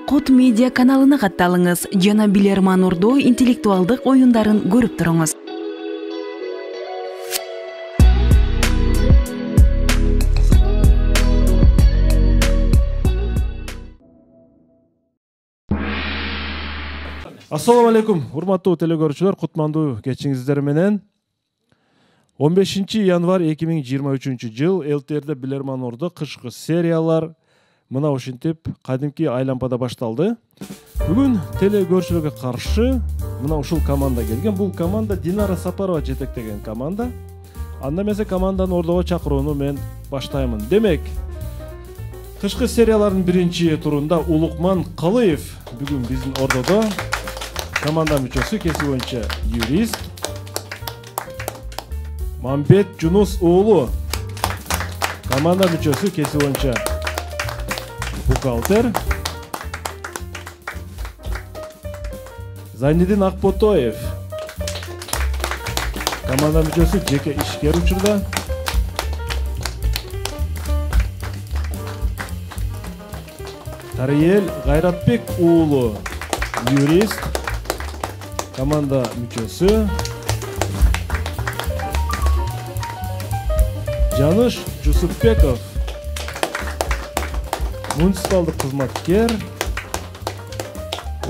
Кут медиа каналына катталыңыз жана Билерман Ордо интеллектуалдык оюндарын көрүп туруңуз. Assalamu alaikum, урматтуу телекөрүүчүлөр, кутмандуу кечиңиздер менен. 15 январь 2023 жыл ЛТРде Билерман Ордо кышкы сериялар мына ушинтип кадимки айлампада башталды. Бүгүн телекөрүүчүлөргө каршы мына ушул команда келген. Бул команда Динара Сапарова жетектеген команда. Анда эмесе команданы Ордого чакырууну мен баштаймын. Демек, кышкы сериялардын биринчи турунда Улукман Калыев бүгүн биздин Ордодо. Команда мүчөсү кесип боюнча юрист. Мамбет Жунус уулу. Команда мүчөсү кесип боюнча бухгалтер. Зайнидин Акботоев. Команда мүчөсү жеке ишкер учурда. Тариел Гайратбек уулу, юрист. Команда мүчөсү. Жаныш Жусупбеков, муниципалдык кызматкер,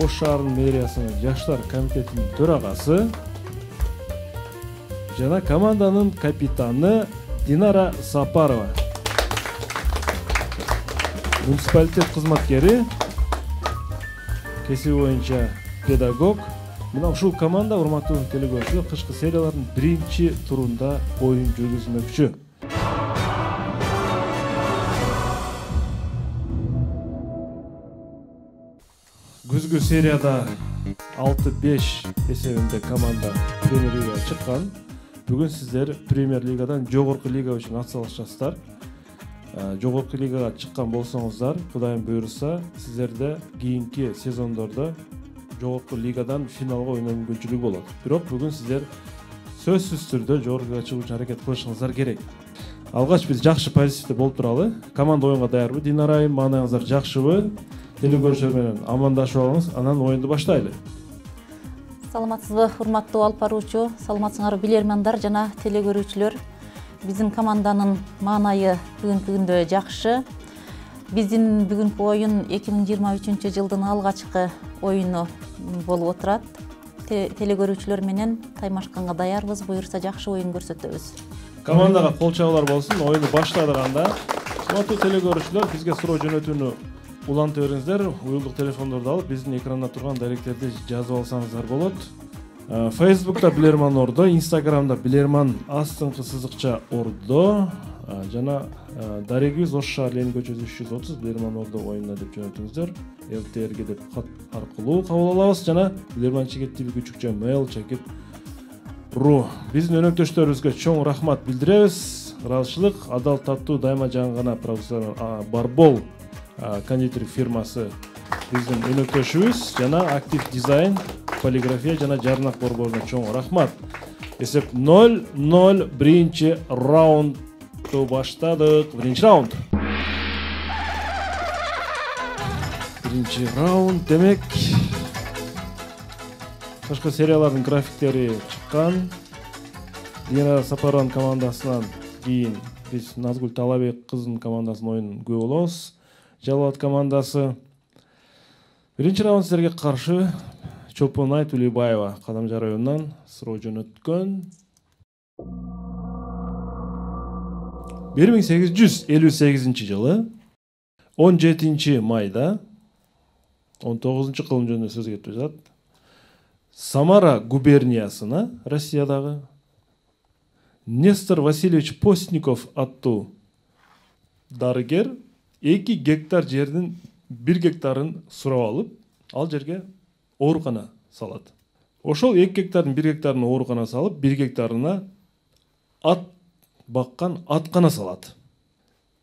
Ош шаарынын мэриясынын жаштар комитетинин төрагасы. Жана команданын капитаны Динара Сапарова, муниципалитет кызматкери, кесиби боюнча педагог. Мына ушул команда, урматтуу телекөрүүчүлөр, кышкы сериялардын биринчи турунда оюн жүргүзмөкчү. Күзгү серияда 6-5 эсебинде команда премьер лигага чыккан. Бүгүн сиздер премьер лигадан жогорку лига үчүн ат салышасыздар. Жогорку лигага чыккан болсоңуздар, Кудайым буйруса, сиздерде кийинки сезондордо жогорку лигадан финалга ойноо мүмкүнчүлүгү болот. Бирок бүгүн сиздер сөзсүз түрдө жогоркуга чыгуу үчүн аракет кылышыңыздар керек. Алгач биз жакшы позитивде болуп туралы. Команда оюнга даярбы? Динара айым, маанайыңыздар жакшыбы? Телекөрүүчүлөр менен амандашып алыңыз, анан оюнду баштайлы. Саламатсызбы, урматтуу алып баруучу, саламатсыңарбы билермандар жана телекөрүүчүлөр. Биздин команданын маанайы бүгүнкү күндө жакшы. Биздин бүгүнкү оюн 2023 жылдын алгачкы оюну болуп отурат. Телекөрүүчүлөр менен таймашканга даярбыз, буюрса жакшы оюн көрсөтөбүз. Командага кол чабуулар болсун, оюнду баштадык анда. Урматтуу телекөрүүчүлөр, бизге суроо жөнөтүүнү уланта бериңиздер. Уюлдук телефондорду алып, биздин экранда турган даректерди жазып алсаңыздар болот. Facebook'ta Билерман Ордо, Instagram'da Билерман астыңкы Ордо, жана дарегибиз Ош шаар Ленин көчөсү 330 Билерман Ордо оюнуна деп жөнөтүңүздөр. ЛТРге деп кат аркылуу кабыл алабыз, жана Билерман Чекет ТВ күчүкчө mail chekip.ru. Биздин өнөктөштөрүбүзгө чоң рахмат билдиребиз. Ыраазычылык, адал таттуу дайыма жаңгана профессор Барбол кондитер фирмасы биздин өнөктөшүбүз, жана актив дизайн, полиграфия жана жарнак борборуна чоң рахмат. Эсеп 0-0 биринчи раундду баштадык. Биринчи раунд. Биринчи раунд демек. Кышкы сериялардын графиктери чыккан. Динара Сапарованын командасынан кийин биз Назгүл Талабек кыздын командасынын оюнун көрө болобуз. Жалбат командасы. Биринчи раунд силерге каршы Чопонай Тулебаева Кадамжар районунан суроо жөнөткөн. 1858 жылы 17 майда 19 кылым жөнүндө сөз кетип жатат. Самара губерниясына, Россиядагы, Нестор Васильевич Постников аттуу дарыгер 2 гектар жердин 1 гектарын сурап алып, ал жерге оорукана салат. Ошол 2 гектардын 1 гектарын оорукана салып, 1 гектарына ат баккан аткана салат.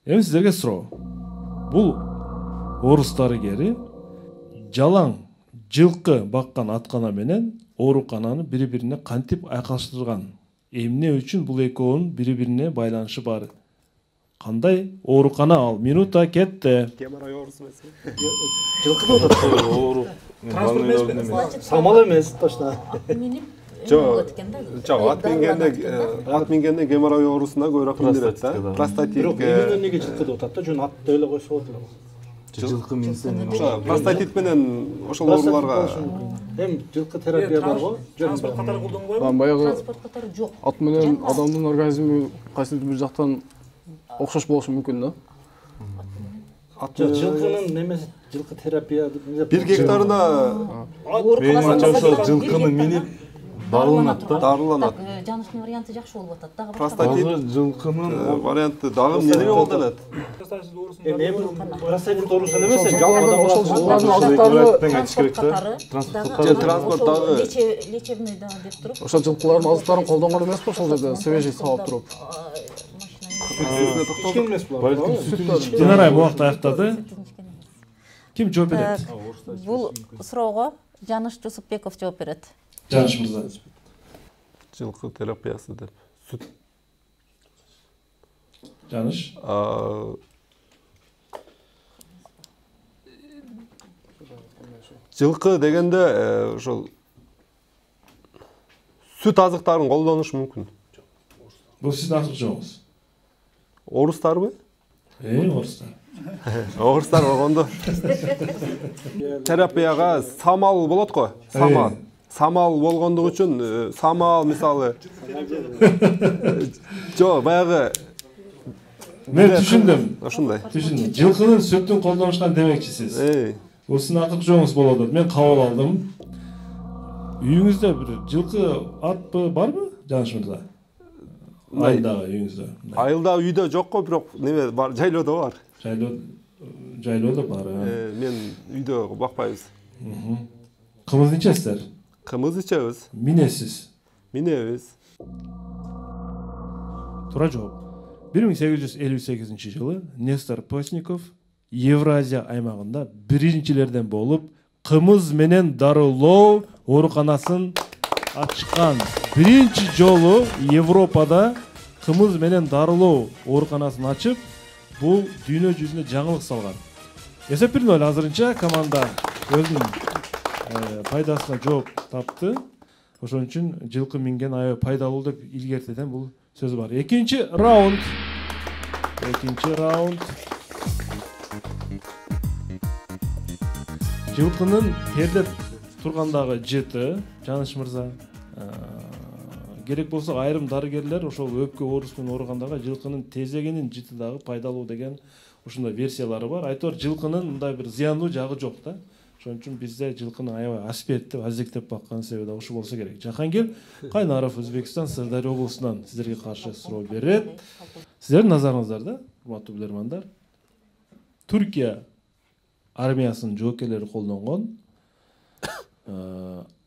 Эми сиздерге суроо. Бул орус дарыгери жалаң жылкы баккан аткана менен оорукананы бири-бирине кантип айкалыштырган? Эмне үчүн бул экөөнүн бири-бирине байланышы бар? кандай оорукана ал? Минута кетти. Геморрой оорусу эмес. Жылкы да отат. Ооруп. Транспорт эмеспи? Самал эмес, точно. Жок, ат мингенде геморрой оорусуна көбүрөөк билдирет да. Бирок Простатит. эмнеден неге жылкы да отат да? Жөн атты эле койсо болот эле. Жылкы минсе Простатит менен ошол ооруларга Эми жылкы терапия бар го? Транспорт катары колдонбойбу? Баягы Транспорт катары жок. ат менен адамдын организми кайсыдыр бир жактан окшош болушу мүмкүн да. Жылкынын немеси жылкы терапия бир гектарына менин оюмча ошол жылкыны минип дарыланат да. дарыланат. Жаныштын варианты жакшы болуп атат. Дагы Простатит Жылкынын варианты дагы эмнеге колдонот? эми простатит оорусу эмес, жалпыда ошол жылкылардын азыктары Транспорт дагы лечебный дагы деп туруп. ошол жылкылардын азыктарын колдонгон эмеспи ошол жерде свежий салып туруп. ичкен эмес булар. балким сүтүн ичкен. Динара убакыт аяктады. Ким жооп берет? Бул суроого Жаныш Жусупбеков жооп берет. Жаныш мырза. жылкы терапиясы деп. Сүт. Жаныш. Жылкы дегенде ошол сүт азыктарын колдонуш мүмкүн. Бул сиздин акыркы жообуңуз. Орустарбы? Орустар. Орустар болгондо терапияга самал болот го. Самал. Самал болгондугу үчүн самал мисалы жок, баягы Мен түшүндүм. ошондой. Түшүндүм. Жылкынын сүтүн колдонушкан демекчисиз. Бул сиздин акыркы жообуңуз болуп атат. Мен кабыл алдым. Үйүңүздө бир жылкы атпы барбы, Жаныш мырза? Айылдагы үйүңүздө. Айылда үйдө жок го, бирок неме бар, жайлоодо бар. Жайлоодо бар. Мен үйдө бакпайбыз. Кымыз ичесиздер? Кымыз ичебиз. Минесиз? Минебиз. Туура жооп. 1858 жылы Нестор Постников Евразия аймагында биринчилерден болуп кымыз менен дарылоо ооруканасын ачкан. Биринчи жолу Европада кымыз менен дарылоо ооруканасын ачып, бул дүйнө жүзүнө жаңылык салган. Эсеп бердим эле азырынча команда өзүнүн пайдасына жооп тапты. Ошон үчүн жылкы минген аябай пайдалуу деп илгертеден бул сөз бар. Экинчи раунд. Жылкынын тердеп тургандагы жыты, Жаныш мырза, керек болсо айрым дарыгерлер ошол өпкө оорусу менен ооругандага жылкынын тезегинин жыты дагы пайдалуу деген ушундай версиялары бар. Айтор жылкынын мындай бир зыяндуу жагы жок да. Ошон үчүн бизде жылкыны аябай аспирттеп, азектеп баккан себеби да ушу болсо керек. Жахангел Кайнаров, Өзбекстан, Сырдария облусунан сиздерге каршы суроо берет. Сиздердин назарыңыздарда, урматтуу билермандар, Түркия армиясынын жоокерлери колдонгон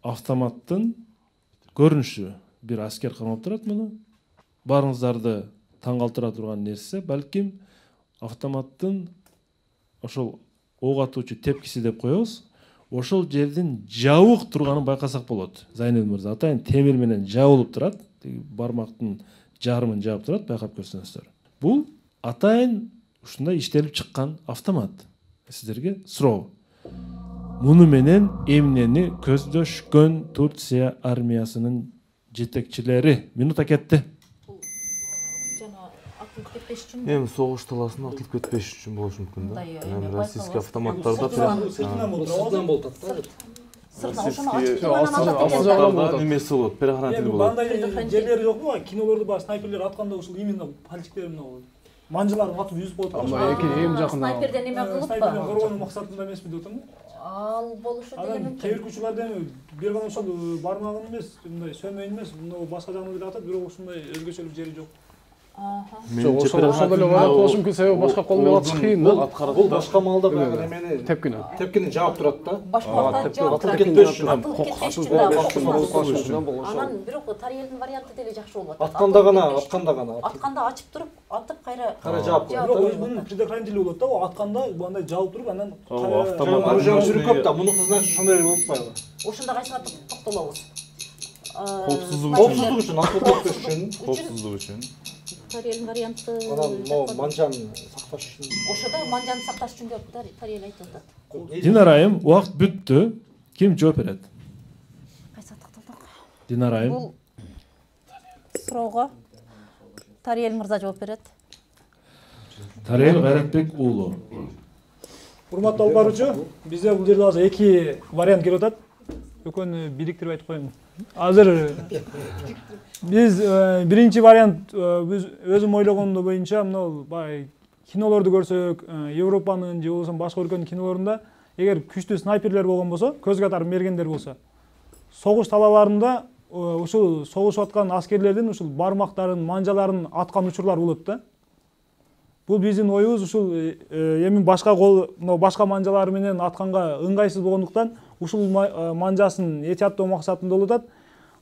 автоматтын көрүнүшү, бир аскер кармап турат муну. Баарыңыздарды таң калтыра турган нерсе, балким автоматтын ошол ок атуучу тепкиси деп коебуз. Ошол жердин жабык турганын байкасак болот. Зайнел мырза, атайын темир менен жабылып турат, бармактын жарымын жаап турат, байкап көрсөңүздөр. Бул атайын ушундай иштелип чыккан автомат. Сиздерге суроо. Муну менен эмнени көздөшкөн Турция армиясынын жетекчилери? Минута кетти. Эми согуш талаасында атылып кетпеш үчүн болушу мүмкүн да. Эми российский автоматтарда сыртынан болот да. автоматтарда немеси болот, предохранитель болот. Мындай жерлери жокпу? Кинолордо бар снайперлер атканда ушул именно пальчиктер менен манжылар атып жүзүп болот. Эң жакында Снайперден эме кылып Снайперден коргонуу максатында эмеспи деп атам. Ал болушу деген мүмкүн. Кээ бир күчүлөрдөн бир гана ошол бармагын эмес, мындай сөнмөйүн эмес, мына башка жагына деле атат, бирок ушундай өзгөчөлүк жери жок. ошол деле ойлоп болушу мүмкүн, себеби башка кол менен атыш кыйын да. Бул башка малда баягы эмени тепкини жаап турат да. Башка жаап турат. Кетпеш үчүн. Анан бирок Тариелдин варианты деле жакшы болуп атат. Атканда гана. Атканда ачып туруп, атып кайра жаап. Бирок мунун предохранители болот да, атканда андай жаап туруп, анан оружие жүрүп көп да. Мунун значит ошондой болбойбу? Ошондо кайсыга токтолобуз? Коопсуздук үчүн, коопсуздук үчүн. Тарелин варианты. Анан могу манжаны сакташ үчүн. Ошода манжаны сакташ үчүн деп тарел айтып атат. Динара айым, убакыт бүттү. Ким жооп берет? Кайсы такталдык? Динара айым. Бул суроого Тарел мырза жооп берет. Тарел Кайратбек уулу. Урматтуу алып баруучу, бизде бул жерде азыр 2 вариант келип атат. Экөөнү бириктирип айтып коеюн. Азыр биз биринчи вариант өзүм ойлогондо боюнча мына баягы кинолорду көрсөк, Европанын же болбосо башка өлкөнүн кинолорунда эгер күчтүү снайперлер болгон болсо, көз катары мергендер болсо, согуш талааларында ушул согушуп аткан аскерлердин ушул бармактарын, манжаларын аткан учурлар болот да. Бул биздин оюбуз ушул эми башка башка манжалары менен атканга ыңгайсыз болгондуктан ушул манжасын этияттоо максатында болуп атат.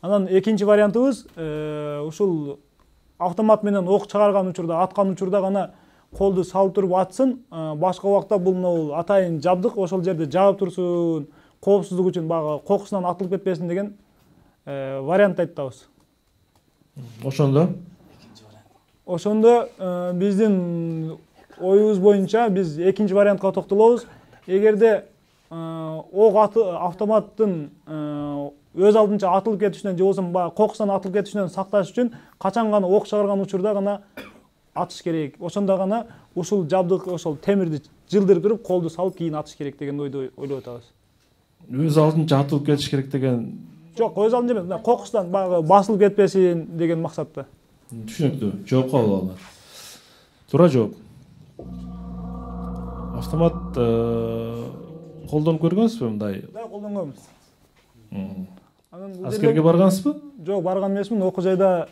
Анан экинчи вариантыбыз ушул автомат менен ок чыгарган учурда, аткан учурда гана колду салып туруп атсын, башка убакта бул атайын жабдык ошол жерде жаап турсун, коопсуздук үчүн баягы кокусунан атылып кетпесин деген вариант айтабыз. Ошондо биздин оюбуз боюнча биз экинчи вариантка токтолобуз. Эгерде автоматтын өз алдынча атылып кетишинен же болбосо кокусунан атылып кетишинен сакташ үчүн качан гана ок чыгарган учурда гана атыш керек. Ошондо гана ушул жабдык ошол темирди жылдырып туруп колду салып кийин атыш керек деген ойду ойлоп атабыз. Өз алдынча атылып кетиш керек деген. Жок, өз алдынча эмес, кокусунан баягы басылып кетпесин деген максатта. Түшүнүктүү. Жооп кабыл алыңар. Туура жооп. Автомат колдонуп көргөнсүзбү мындай? Да, колдонгонбуз. Аскерге баргансызбы? Жок, барган эмесмин. Окуу жайда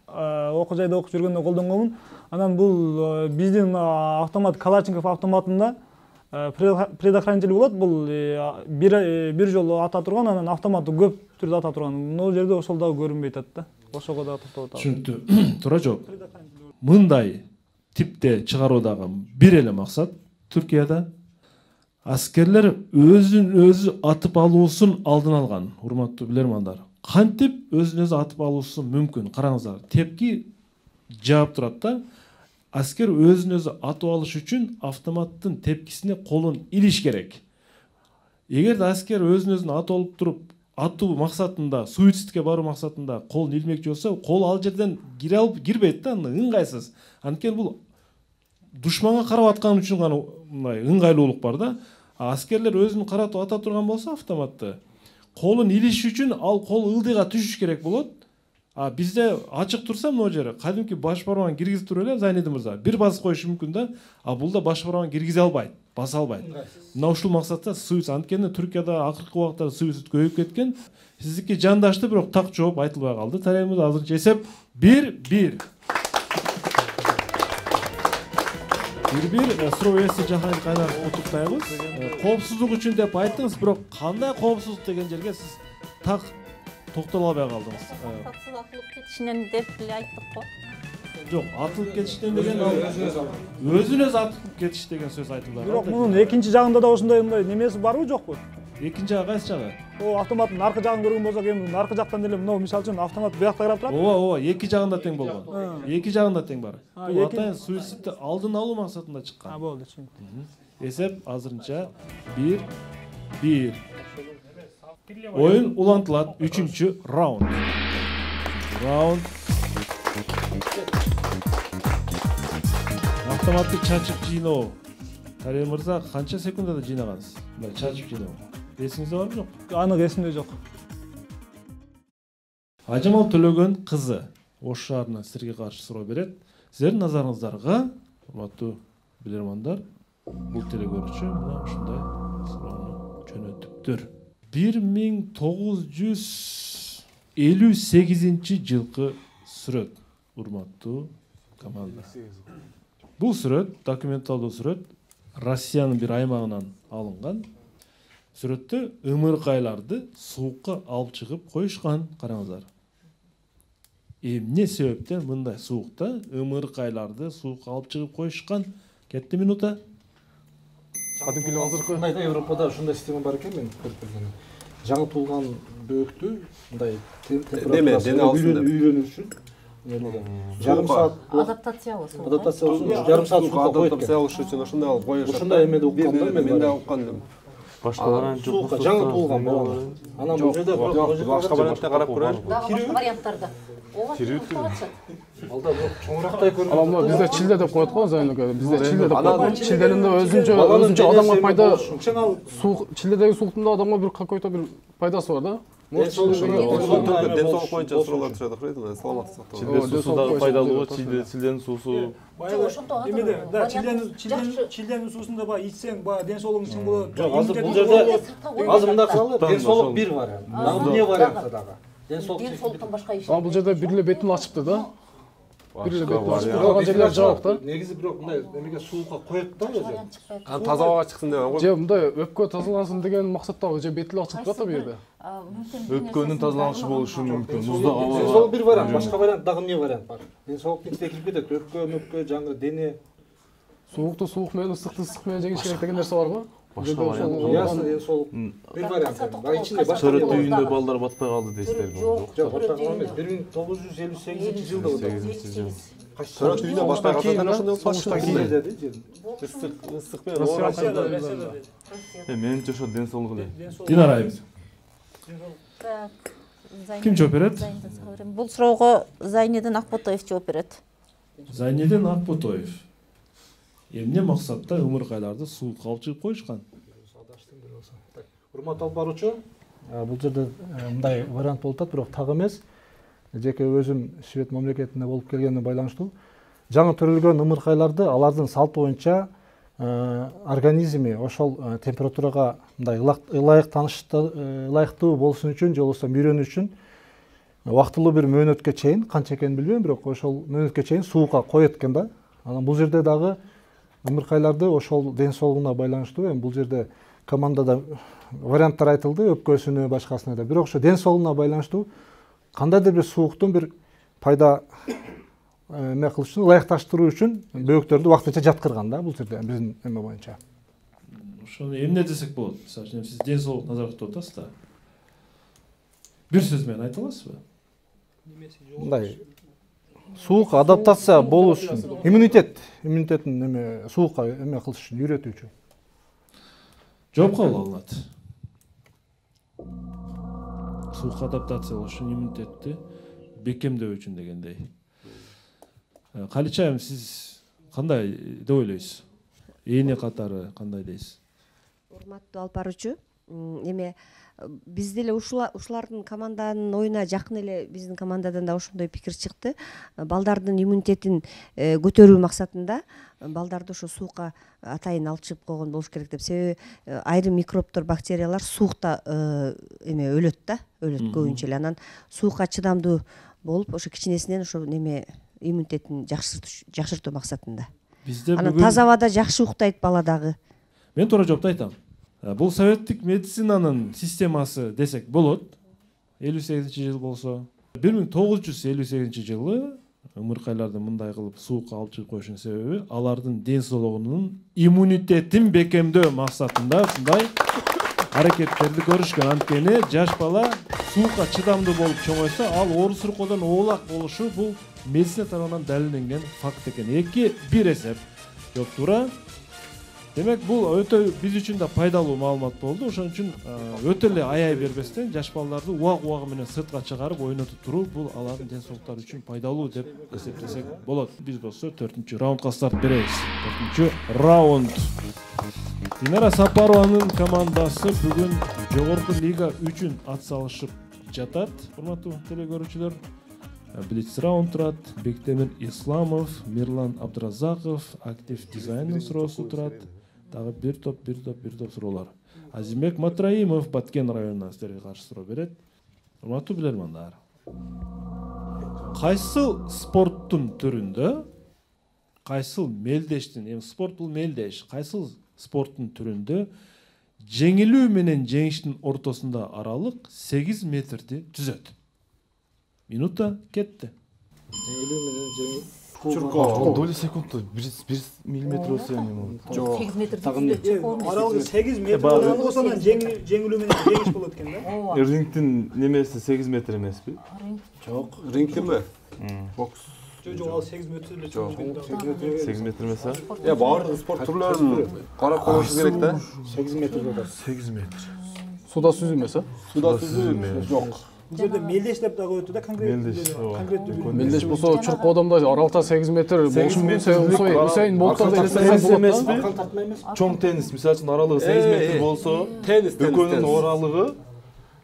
окуп жүргөндө колдонгонмун. Анан бул биздин автомат Калашников автоматында предохранитель болот. Бул бир жолу ата турган, анан автоматты көп түрдө ата турган. Могу жерде ошол дагы көрүнбөй атат да. Ошого дагы токтолуп атабыз. Түшүнүктүү. Туура жооп. Мындай типте чыгаруудагы бир эле максат Түркияда аскерлер өзүн өзү атып алуусун алдын алган. Урматтуу билермандар. Кантип өзүн өзү атып алуусу мүмкүн? Караңыздар. Тепки жаап турат да. Аскер өзүн өзү атып алыш үчүн автоматтын тепкисине колун илиш керек. Эгерде аскер өзүн өзүн атып алып туруп, атуу максатында, суицидке баруу максатында колун илмекчи болсо, кол ал жерден кирбейт да, ыңгайсыз. Анткени бул душманга карап аткан үчүн гана мындай ыңгайлуулук бар да. Аскерлер өзүн каратып ата турган болсо автоматты, колун илиш үчүн ал кол ылдыйга түшүш керек болот. Бизде ачык турса могу жери кадимки баш бармагын киргизип туруп эле Зайнидин мырза. Бир басып коюшу мүмкүн да. Булда баш бармагын киргизе албайт, баса албайт. Мына ушул максатта суицид, анткени Түркияда акыркы убакта суицид көбөйүп кеткен. Сиздики жандашты, бирок так жооп айтылбай калды. Тарайымыз азырынча эсеп 1-1. 1-1. Суроо ээси Жахан Кайнар куттуктайбыз. Коопсуздук үчүн деп айттыңыз, бирок кандай коопсуздук деген жерге сиз так токтоло албай калдыңыз. Таксыз атылып кетишинен деп эле айттык го. Жок, атылып кетиштен деген өзүн өзү атып кетиш деген сөз айтылды. Бирок мунун экинчи жагында да ошондой немеси барбы, жокпу? Экинчи жагы кайсы жагы? Автоматтын аркы жагын көргөн болсок, эми аркы жактан эле мына мисалы үчүн автомат буякта карап турат. Ооба, эки жагында тең болгон. Эки жагында тең бар. Бул атайын суицидти алдын алуу максатында чыккан. Болду, түшүндүм. Эсеп азырынча 1-1. Oyun ulantılат. 3-cü round. Автоматтык чачып жыйноо. Тарел мырза канча секундада жыйнагансыз? Мына чачып жыйноо. Эсиңизде барбы, жок? Анык эсимде жок. Ажамал Төлөгөн кызы Ош шаарынан сизерге каршы суроо берет. Сиздердин назарыңыздарга, урматтуу билермандар, бул телекөрүүчү мына ушундай суроону жөнөтүптүр. 1958-жылкы сүрөт, урматтуу команда. Бул сүрөт, документалдуу сүрөт, Россиянын бир аймагынан алынган. Сүрөттө ымыркайларды суукка алып чыгып коюшкан, караңыздар. Эмне себептен мындай суукта ымыркайларды суукка алып чыгып коюшкан? Кетти минута. Кадимки азыркы мындай Европада ушундай система бар экен, мен көрүп келгем. Жаңы туулган бөөктү мындай температурасы үйрөнүш үчүн жарым саат адаптациялы суук. адаптация болсун, жарым саат суука коюп адаптация алыш үчүн ошондой алып коюшат. Ушундай эмеде уккан да мен да уккан элем. Башкалар суука жаңы туулган бала. Анан бул жерде Башка вариантта карап көрөлү. Дагы башка варианттарда. Ооба чыгат. алда чоңурактай көрүнөт. Ала мына бизде чилде деп коет го, Зайнука. Бизде чилде деп коет. Чилденин да өзүнчө адамга пайда суук, чилдедеги сууктун да адамга бир какой-то бир пайдасы бар да. Денсаулык боюнча суроолор түшөт окуйт, саламаттык сактоо. Чилде суусу дагы пайдалуу, чилденин суусу. Эмеде, да, чилденин суусун да баягы ичсең, баягы ден соолугуң үчүн болот. Жок, азыр бул жерде азыр мындай кылалы, денсаулык бир вариант. Дагы эмне варианты дагы? Денсаулыктан башка иш. Бул жерде бир эле бетин ачыпты да. Бир эле бетин ачыпты. Калган жерлер жабык да. Негизи бирок мындай эмеге суука коет да өзү. Анан таза абага чыксын деп койгон. Же мындай өпкө тазалансын деген максаттагы же бетил ачып турат да бу жерде. Өпкөнүн тазаланышы болушу мүмкүн. Муздак аба. Денсаулык бир вариант, башка вариант дагы эмне вариант бар? Денсаулыктын ичине кирип кетет, өпкө, жаңы дене. Суукту суук менен, ысыкты ысык менен жеңиш керек деген нерсе бар го. Башка вариант. Ясно, денсаулык бир вариант. Бага ичинде башка Чорет үйүндө балдар батпай калды дейсиздер. жок, батпай калган эмес. 1958-жылда болду. Чорет үйүнө батпай калса да ошондой башка кийди. ысык менен ооруп. Менимче ошо денсаулык эле. Динара айым. Так. Ким жооп берет? Бул суроого Зайнедин Акботоев жооп берет. Зайнедин Акботоев. Эмне максатта ымыркайларды суукка алып чыгып коюшкан? Урматтуу алып баруучу, бул жерде мындай вариант болуп атат, бирок так эмес. Жеке өзүм Швед мамлекетинде болуп келгенине байланыштуу. Жаңы төрөлгөн ымыркайларды алардын салты боюнча организми ошол температурага мындай ылайыктуу болушун үчүн же болбосо үйрөнүү үчүн убактылуу бир мөөнөткө чейин, канча экенин билбейм, бирок ошол мөөнөткө чейин суукка коет экен да. Анан бул жерде дагы ымыркайларды ошол ден соолугуна байланыштуу. Эми бул жерде командада варианттар айтылды, өпкөсүнө, башкасына да. Бирок ошо ден соолугуна байланыштуу кандайдыр бир сууктун бир пайда эме кылыш үчүн, ылайыкташтыруу үчүн бөөктөрдү убактынча жаткырган да бул жерде биздин эме боюнча. Ошону эмне десек болот? Мисалы үчүн сиз ден соолук назарат кылып атасыз да. Бир сөз менен айта аласызбы? Мындай суукка адаптация болуш үчүн, иммунитеттин эме суукка эме кылыш үчүн, үйрөтүү үчүн. Жооп кабыл алынат. Суукка адаптация болуш үчүн иммунитетти бекемдөө үчүн дегендей. Калич айым, сиз кандай деп ойлойсуз? Эне катары кандай дейсиз? Урматтуу алып баруучу, эме биз деле ушулардын команданын оюна жакын эле биздин командадан да ошондой пикир чыкты. Балдардын иммунитетин көтөрүү максатында балдарды ошо суукка атайын алып чыгып койгон болуш керек деп. Себеби айрым микробтор, бактериялар суукта эме өлөт да, өлөт көбүнчө эле. Анан суукка чыдамдуу болуп, ошо кичинесинен ошо неме иммунитетин жакшыртуу максатында. Анан таза абада жакшы уктайт бала дагы. Мен туура жоопту айтам. Бул советтик медицинанын системасы десек болот. 58-жыл болсо, 1958-жылы ымыркайларды мындай кылып суукка алып чыгып коюшунун себеби алардын ден соолугунун иммунитетин бекемдөө максатында ушундай аракеттерди көрүшкөн. Анткени жаш бала суукка чыдамдуу болуп чоңойсо, ал оору-суруккодон оолак болушу бул медицина тарабынан далилденген факт экен. 2-1 эсеп. Жок, туура. Демек, бул өтө биз үчүн да пайдалуу маалымат болду. Ошон үчүн өтө эле аяй бербестен жаш балдарды убак-убагы менен сыртка чыгарып ойнотуп туруу бул алардын ден соолуктары үчүн пайдалуу деп эсептесек болот. Биз болсо 4-раундга старт беребиз. 4-раунд. Динара Сапарованын командасы бүгүн жогорку лига үчүн ат салышып жатат. Урматтуу телекөрүүчүлөр, Блиц раунд турат. Бектемир Исламов, Мирлан Абдыразаков, актив дизайнын суроосу турат. Дагы бир топ суроолор. Азимбек Матраимов Баткен районунан сиздерге каршы суроо берет. Урматтуу билермандар, кайсыл спорттун түрүндө, кайсыл мелдештин, эми спорт бул мелдеш, кайсыл спорттун түрүндө жеңилүү менен жеңиштин ортосунда аралык 8 метрди түзөт? Минута кетти. Жеңилүү менен жеңил. Чурко. Доли секундта 1 миллиметр болсо эми. Жок. 8 метр түзүлөт. Аралыгы 8 метр болсо анан жеңилүү менен жеңиш болот экен да. Рингтин немеси 8 метр эмеспи? Жок. Рингтинби? Жок, ал 8 метр эле чоң. 8 метр эмес а? Баардык спорт түрлөрүн карап коюш керек да. 8 метр болот. 8 метр. Суда сүзүү эмес, а? Суда сүзүү жок. Бул жерде мелдеш деп да коет да, конкреттүү. Мелдеш болсо чуркоо адамда аралыкта 8 метр болушу мүмкүн. Усейин Болттон да эмеспи? Чоң теннис, мисалы үчүн аралыгы 8 метр болсо, экөөнүн оралыгы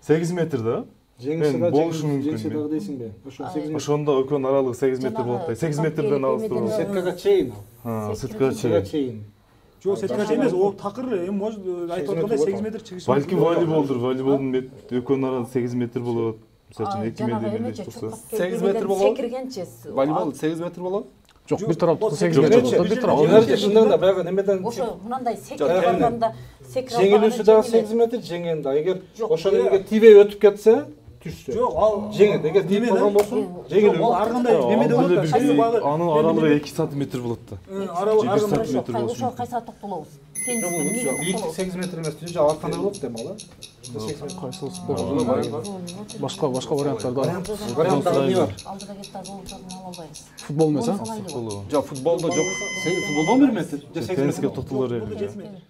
8 метр да. Жеңиши болушу мүмкүн. Жеңиши дагы дейсиңби? Ошо 8 метр. Ошондо экөөнүн аралыгы 8 метр болот да. 8 метрден алыстыруу. Сеткага чейин. Сеткага чейин. Жок, сеткага чейин эмес, о такыр эми может айтып аткандай 8 метр чыгышы. Балким волейболдур, волейболдун экөөнүн арасы 8 метр болот. Мисалы үчүн 2 метр болсо. 8 метр болот. Секиргенче. Волейбол 8 метр болот. Жок, бир тараптыкы 8 метр болот, бир тараптыкы. Алар чындыгында да баягы немеден Ошо мындай секирип барганда секирип жеңилүүсү дагы 8 метр жеңген да. Эгер ошону эмеге тийбей өтүп кетсе, түшсө. Жок, ал жеңет. Эгер тийип калган болсо, жеңилүү. Ал ар кандай немеде болот да. Кайсы багы анын аралыгы 2 сантиметр болот да. аралыгы ошо кайсы токтолобуз. Теннис 8 метр эмес, жүзү ар кандай болот дейм ала. 8 метр кайсы спорт. Башка варианттар да. Варианттар эмне бар? Алдыда кетти голдорун ала албайбыз. Футбол эмес, а? Жок, футболдо жок. Футболдо 1 метр, же 8 метр. Тенниске тотулар эми.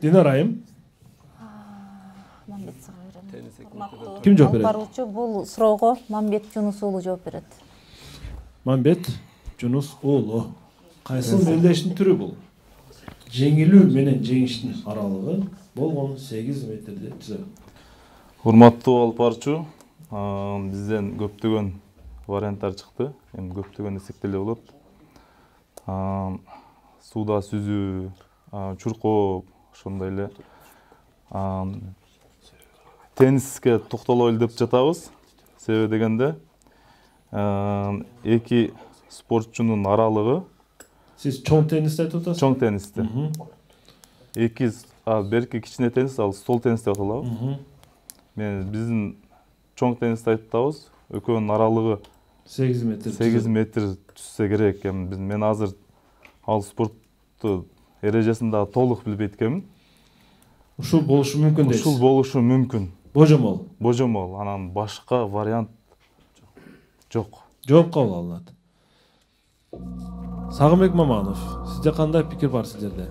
Динар айым. Мамбет сага Ким жооп берет? Баруучу бул суроого Мамбет Жунус уулу жооп берет. Мамбет Жунус уулу. Кайсы мелдештин түрү бул? Жеңилүү менен жеңиштин аралыгы болгону 8 метрди түзөт. Урматтуу алып барчу, бизден көптөгөн варианттар чыкты. Эми көптөгөн десек деле болот. Суда сүзүү, чуркоо, ошондой эле тенниске токтолойлу деп жатабыз. Себеби дегенде эки спортчунун аралыгы. Сиз чоң теннисти айтып атасыз? Чоң теннисти. Берки кичине теннис, ал стол теннис деп аталабы. Мен биздин чоң теннисти айтып атабыз. Экөөнүн аралыгы 8 метр. 8 метр түзсө керек. Мен азыр ал спортту эрежесин дагы толук билбейт экенмин. Ушул болушу мүмкүн дейсиз? Ушул болушу мүмкүн. Божомол. Божомол. Анан башка вариант жок. Жооп кабыл алынат. Сагынбек Маманов, сизде кандай пикир бар сиздерде?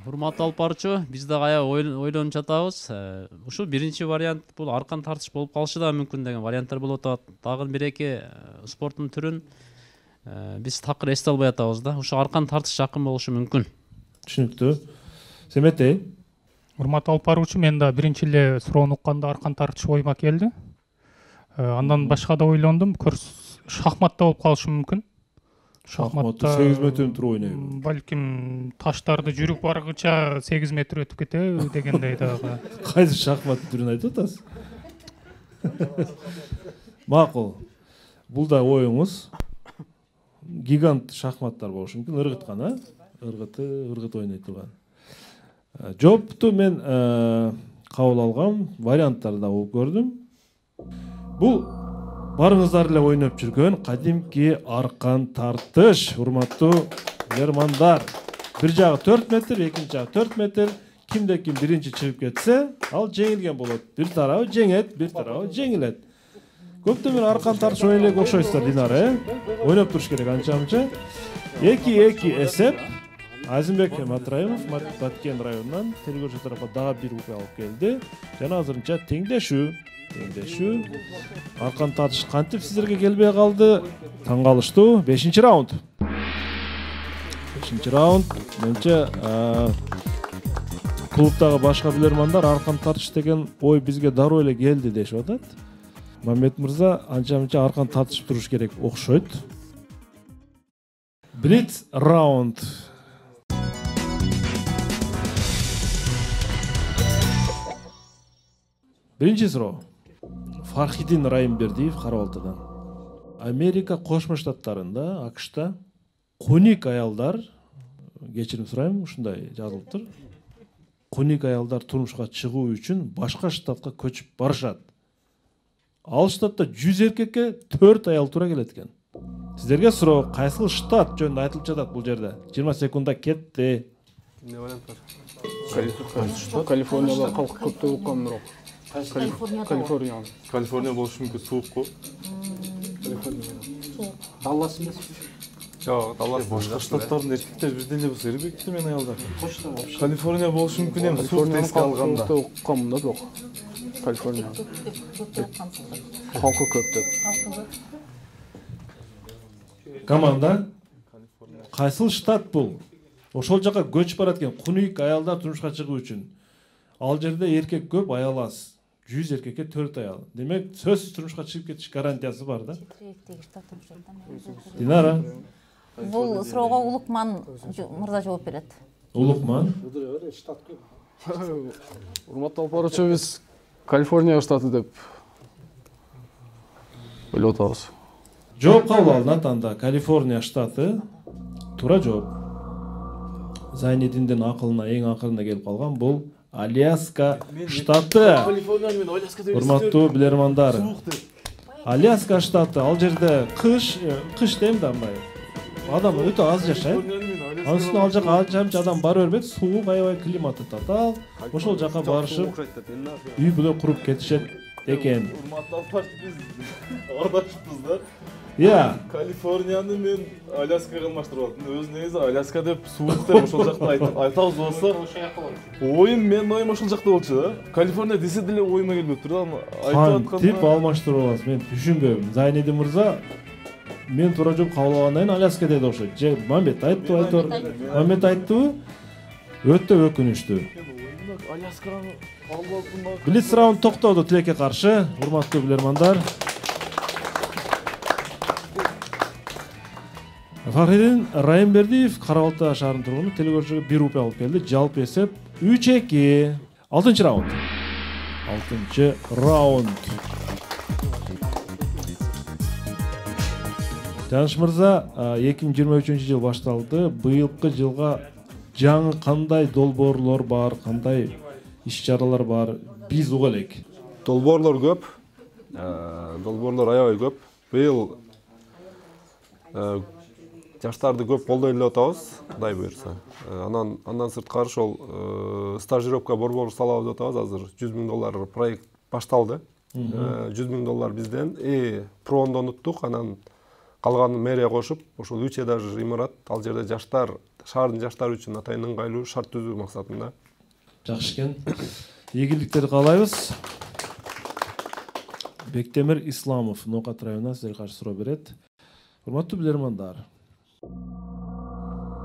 Урматтуу алып баруучу, биз дагы аябай ойлонуп жатабыз. Ушул биринчи вариант бул аркан тартыш болуп калышы да мүмкүн деген варианттар болуп атат. Дагы бир эки спорттун түрүн биз такыр эсте албай атабыз да. Ушул аркан тартыш жакын болушу мүмкүн. Түшүнүктүү. Семетей. Урматтуу алып баруучу, мен да биринчи эле суроону укканда аркан тартыш оюма келди. Андан башка да ойлондум, шахматта болуп калышы мүмкүн. Шахматта 8 метрден туруп ойнойбу. Балким таштарды жүрүп баргыча 8 метр өтүп кетеби дегендей дагы. Кайсы шахмат түрүн айтып атасыз? Макул. Бул да оюңуз. Гигант шахматтар болушу мүмкүн, ыргыт гана, ыргыт ойной турган. Жоопту мен кабыл алгам, варианттарды да угуп көрдүм. Бул барыңыздар эле ойноп жүргөн кадимки аркан тартыш. Урматтуу меймандар, бир жагы 4 метр, экинчи жагы 4 метр. Кимде ким биринчи чыгып кетсе, ал жеңилген болот. Бир тарабы жеңет, бир тарабы жеңилет. Көптөн аркан тартыш ойнолго окшойсуздар, Динара, ойноп туруш керек анча-мынча. 2-2 эсеп. Азимбек Матраимов Баткен районунан телегөрчү тарапка дагы бир укуга алып келди. Жана азырынча теңдешүү. Аркан тартыш кантип сиздерге келбей калды? Таң калыштуу. 5-раунд. 5-раунд. Менче клубдагы башка билермандар аркан тартыш деген ой бизге дароо эле келди дешип атат. Мамет мырза анча-мынча аркан тартышып туруш керек окшойт. Блиц раунд. Биринчи суроо. Фархидин Райымбердиев Кара-Балтадан. Америка Кошмо Штаттарында, АКШта коник аялдар, кечирим сурайм, ушундай жазылыптыр. Коник аялдар турмушка чыгуу үчүн башка штатка көчүп барышат. Ал штатта 100 эркекке 4 аял туура келет экен. Сіздерге суроо, кайсыл штат жөнүндө айтылып жатат бул жерде? 20 секундда кетти. эмне вариант бар? Калифорнияда калкы көп деп уккам, бирок. Калифорния. Калифорния болушу мүмкүн, суук го. Даллас эмес. Жок, Даллас. Башка штаттардын эркектер бирдей эле болсо керекпи мен аялдар? Калифорния болушу мүмкүн эми, суук эске алганда. Деп уккам да, бирок. Калифорния. Калкы көп деп. Команда кайсыл штат бул? Ошол жака көчүп барат экен, кунуйк аялдар турмушка чыгуу үчүн. Ал жерде эркек көп, аял аз. 100 эркекке 4 аял. Демек, сөзсүз турмушка чыгып кетиш гарантиясы бар да. Динара. Бул суроого Улукман мырза жооп берет. Улукман. Урматтуу алпарчы, биз Калифорния штаты деп ойлоп атабыз. Жооп кабыл алынат анда. Калифорния штаты. Туура жооп. Зайнидиндин акылына эң акырында келип калган бул Аляска штаты. Урматтуу билермандар. Аляска штаты, ал жерде кыш дейм да мындай. Адам өтө аз жашайт. Анын үстүнө ал жака анча адам бара бербейт, суук, аябай климаты татаал. Ошол жака барышып, үй бүлө куруп кетишет экен. Урматтуу алпарчы, биз ардашпыз да. Иә. Калифорнияны мен Аляскага алмаштырып алдым. Өз негизи Аляска деп суук деп ошол жакта айтабыз болсо, оюм менин оюм ошол жакта болчу да. Калифорния десе деле оюма келбептир да. Айтып атканда алмаштырып аласыз. Мен түшүнбөйм. Зайниди мырза мен туура жооп кабыл алгандан кийин Аляска деди окшойт. Же Мамбет айтты, Мамбет айтты. Өтө өкүнүчтүү. Алясканы албадым. Блиц раунд токтоду тилекке каршы. Урматтуу билермандар. Фахридин Райымбердиев Кара Балта шаарынын тургуну телекөрүүчүгө 1 рупия алып келди. Жалпы эсеп 3-2. 6-чы раунд. 6-чы раунд. Жаныш мырза, 2023-жыл башталды. Быйылкы жылга жаңы кандай долбоорлор бар, кандай иш-чаралар бар? Биз уга элек. Долбоорлор көп. Долбоорлор аябай көп. Быйыл жаштарды көп колдой эле атабыз, Кудай буйрса. Андан сырткары ошол стажировка борбор салабыз деп атабыз. Азыр $100,000 проект башталды. $100,000 бизден, проондон уттук, анан калганын мэрия кошуп, ошол 3 этаж имарат, ал жерде жаштар, шаардын жаштары үчүн атайын ыңгайлуу шарт түзүү максатында. Жакшы экен. Ийгиликтерди каалайбыз. Бектемир Исламов Ноокат районунан сиздерге каршы суроо берет. Урматтуу билермандар,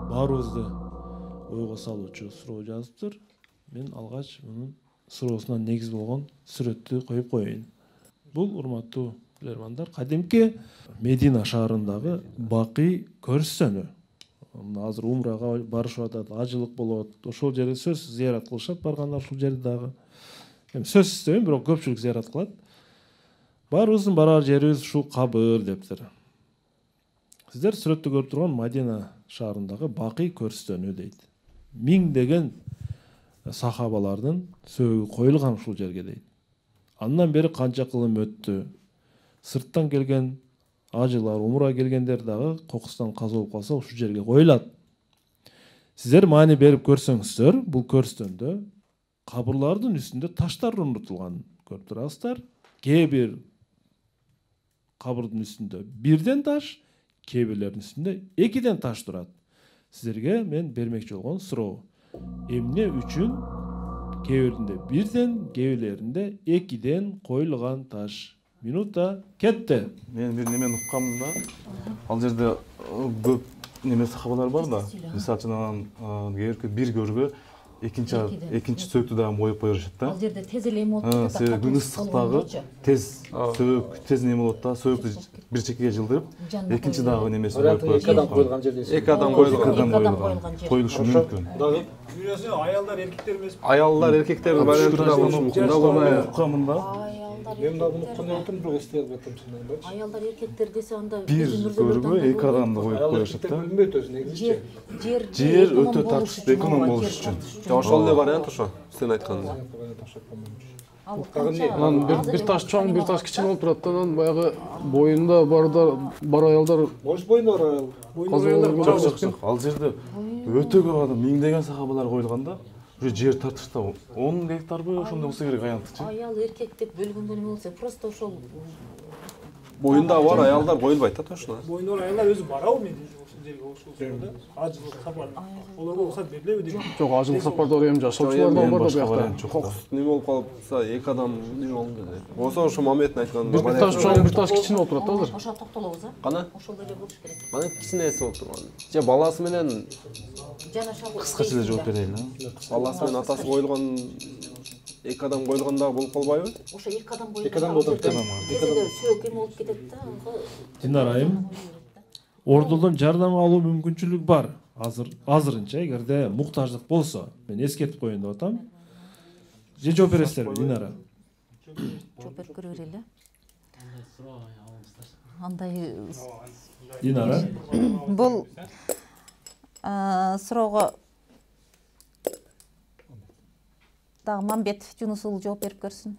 баарыбызды ойго салуучу суроо жазыптыр. Мен алгач мунун суроосуна негиз болгон сүрөттү коюп коеюн. Бул урматтуу билермандар, кадимки Медина шаарындагы бакый көрсөтөнү. Азыр умрага барышып атат, ажылык болот. Ошол жерде сөз зыярат кылышат, баргандар ушул жерде дагы. Эми сөз истебейм, бирок көпчүлүк зыярат кылат. Баарыбыздын барар жерибиз ушул кабыр дептир. Сиздер сүрөттө көрүп турган Медина шаарындагы бакый көрсөтөнү дейт. Миңдеген сахабалардын сөөгү коюлган ушул жерге дейт. Андан бери канча кылым өттү. Сырттан келген ажылар, умра келгендер дагы кокустан каза болуп калса ушул жерге коюлат. Сиздер маани берип көрсөңүздөр, бул көрсөтөндө кабырлардын үстүндө таштар орнотулганын көрүп турасыздар. Кээ бир кабырдын үстүндө бирден таш, кээ бирлердин үстүндө 2ден таш турат. Сиздерге мен бермекчи болгон суроо: эмне үчүн кээ биринде 1ден, кээ бирлеринде 2ден коюлган таш? Минута кетти. Мен бир немен уккам да. Ал жерде көп неме сахабалар бар да. Мисалы үчүн анан бир көргө экинчи сөктү дагы моюп кое беришет да. Ал жерде тез эле эме болот да. Себеби күн ысыктагы тез сөөк, тез неме болот да. Сөөктү бир чекеге жылдырып, экинчи дагы немесин коюп коет. 2 адам коюлган жерде. 2 адам коюлган. Коюлушу мүмкүн. Дагы аялдар эркектер эмес. Аялдар эркектер варианты да болушу мүмкүн да. Уккамын да. Мен дагы унуткан элем, бирок эстей албай атам чындыгын айтчы. Аялдар эркектер десе анда Бир көргө эки адамды коюп коюшат да. Билбейт өзү негизичи. Жер өтө тартыштуу эконом болуш үчүн. Ошол эле вариант ошо. Сен айткандай. Анан бир таш чоң, бир таш кичине болуп турат да, анан баягы боюнда бар аялдар. Бош боюнда бар аял. Ал жерде өтө көп адам, миңдеген сахабалар коюлган да. Уже жер тартыштуу. 10 гектарбы ошондой болсо керек аянтычы. Аял эркек деп бөлгөндө эме болсо, просто ошол Боюнда бар аялдар коюлбайт да точно. Боюнда бар аялдар өзү барабы мен ошол жерге ошол жерде ажылык сапар. Олорго уруксат берилеби деген. Жок, ажылык сапарда эми жашоочулар да бар да биякта. Кокус неме болуп калса, эки адам неме болду dedi. Болсо ошо Маметтин айткан бир таш чоң, бир таш кичине болуп турат да азыр. Ошо токтолобуз, а? Кана? Ошол эле болуш керек. Кана кичинеси болуп турган. Же баласы менен Кыскача эле жооп берейин. Баласы менен атасы коюлган эки адам коюлган дагы болуп калбайбы? Ошо эки адам боюнда. Эки адам болуп турат. Сөйөк эме болуп кетет да. Динар айым, ордулдан жардам алуу мүмкүнчүлүк бар. Азырынча эгерде муктаждык болсо, мен эскертип коеюн деп атам. Же жооп бересиздерби, Динара? Жооп берип көрө берели. Андай Динара? Бул суроого дагы Мамбет Жунус уулу жооп берип көрсүн.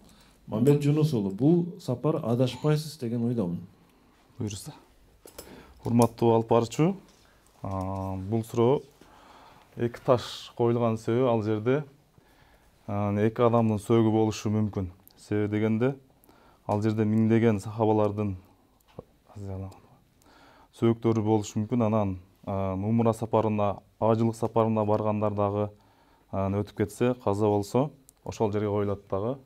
Мамбет Жунус уулу, бул сапар адашпайсыз деген ойдомун. Буюрса. Урматтуу алып баруучу, бул суроо эки таш коюлган себеби ал жерде эки адамдын сөөгү болушу мүмкүн. Себеби дегенде ал жерде миңдеген сахабалардын сөөгтөрү болушу мүмкүн. Анан умра сапарына, ажылык сапарына баргандар дагы өтүп кетсе, каза болсо, ошол жерге коюлат дагы.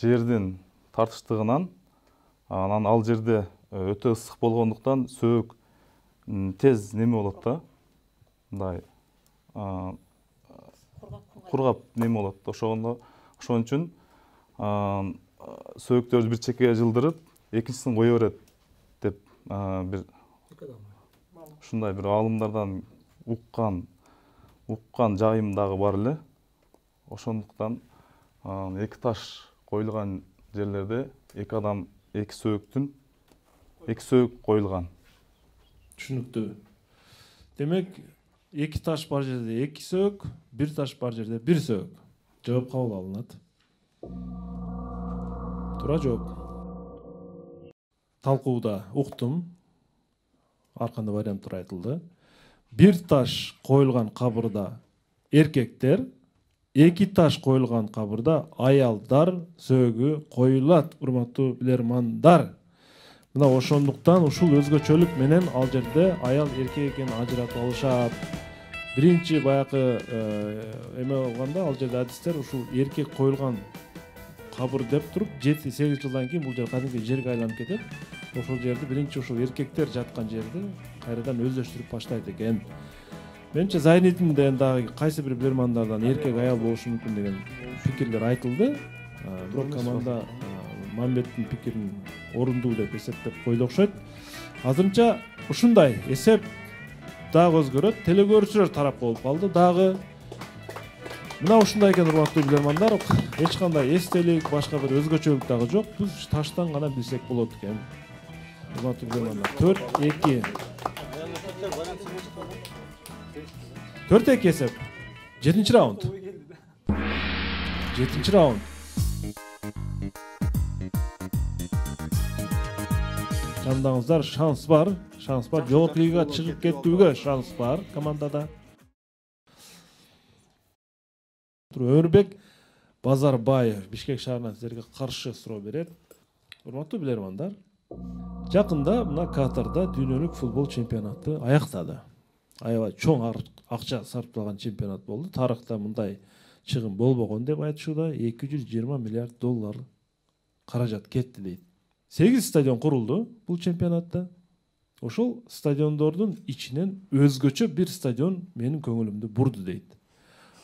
Жердин тартыштыгынан анан ал жерде өтө ысык болгондуктан сөөк тез неме болот да. Мындай кургап неме болот. Ошон үчүн сөөктөрдү бир чекеге жылдырып, экинчисин кое берет деп бир ушундай бир аалымдардан уккан жайым дагы бар эле. Ошондуктан эки таш коюлган жерлерде эки адам, эки сөөк коюлган. Түшүнүктүү. Демек, эки таш бар жерде эки сөөк, бир таш бар жерде бир сөөк. Жооп кабыл алынат. Туура жооп. Талкууда уктум. Ар кандай варианттар айтылды. Бир таш коюлган кабырда эркектер, эки таш коюлган кабырда аялдар сөөгү коюлат, урматтуу билермандар. Мына ошондуктан ушул өзгөчөлүк менен ал жерде аял эркек экенин ажыратып алышат. Биринчи баягы эме болгондо ал жерде адистер ушул эркек коюлган кабыр деп туруп 7-8 жылдан кийин бул жер кадимки жерге айланып кетет. Ошол жерди биринчи ушул эркектер жаткан жерди кайрадан өздөштүрүп баштайт экен. Менимче Зайниддин дагы кайсы бир билермандардан эркек аял болушу мүмкүн деген пикирлер айтылды. Бирок команда Мамбеттин пикирин орундуу деп эсептеп койду окшойт. Азырынча ушундай эсеп дагы өзгөрөт. Телекөрүүчүлөр тарап болуп калды. Дагы мына ушундай экен, урматтуу билермандар. Эч кандай эстелик, башка бир өзгөчөлүк дагы жок. Биз таштан гана билсек болот экен. Урматтуу билермандар. 4-2. 4-2 эсеп. 7-чи раунд. 7-чи раунд. Жандаңыздар, шанс бар. Жолок лигаға чыгып кеттүүгө шанс бар командада. Өмүрбек Базарбаев Бишкек шаарынан силерге каршы суроо берет. Урматтуу билермандар, жакында мына Катарда дүйнөлүк футбол чемпионаты аяктады. Аябай чоң акча сарпталган чемпионат болду. Тарыхта мындай чыгым болбогон деп айтышууда. 220 миллиард доллар каражат кетти дейт. 8 стадион курулду бул чемпионатта. Ошол стадиондордун ичинен өзгөчө бир стадион менин көңүлүмдү бурду дейт.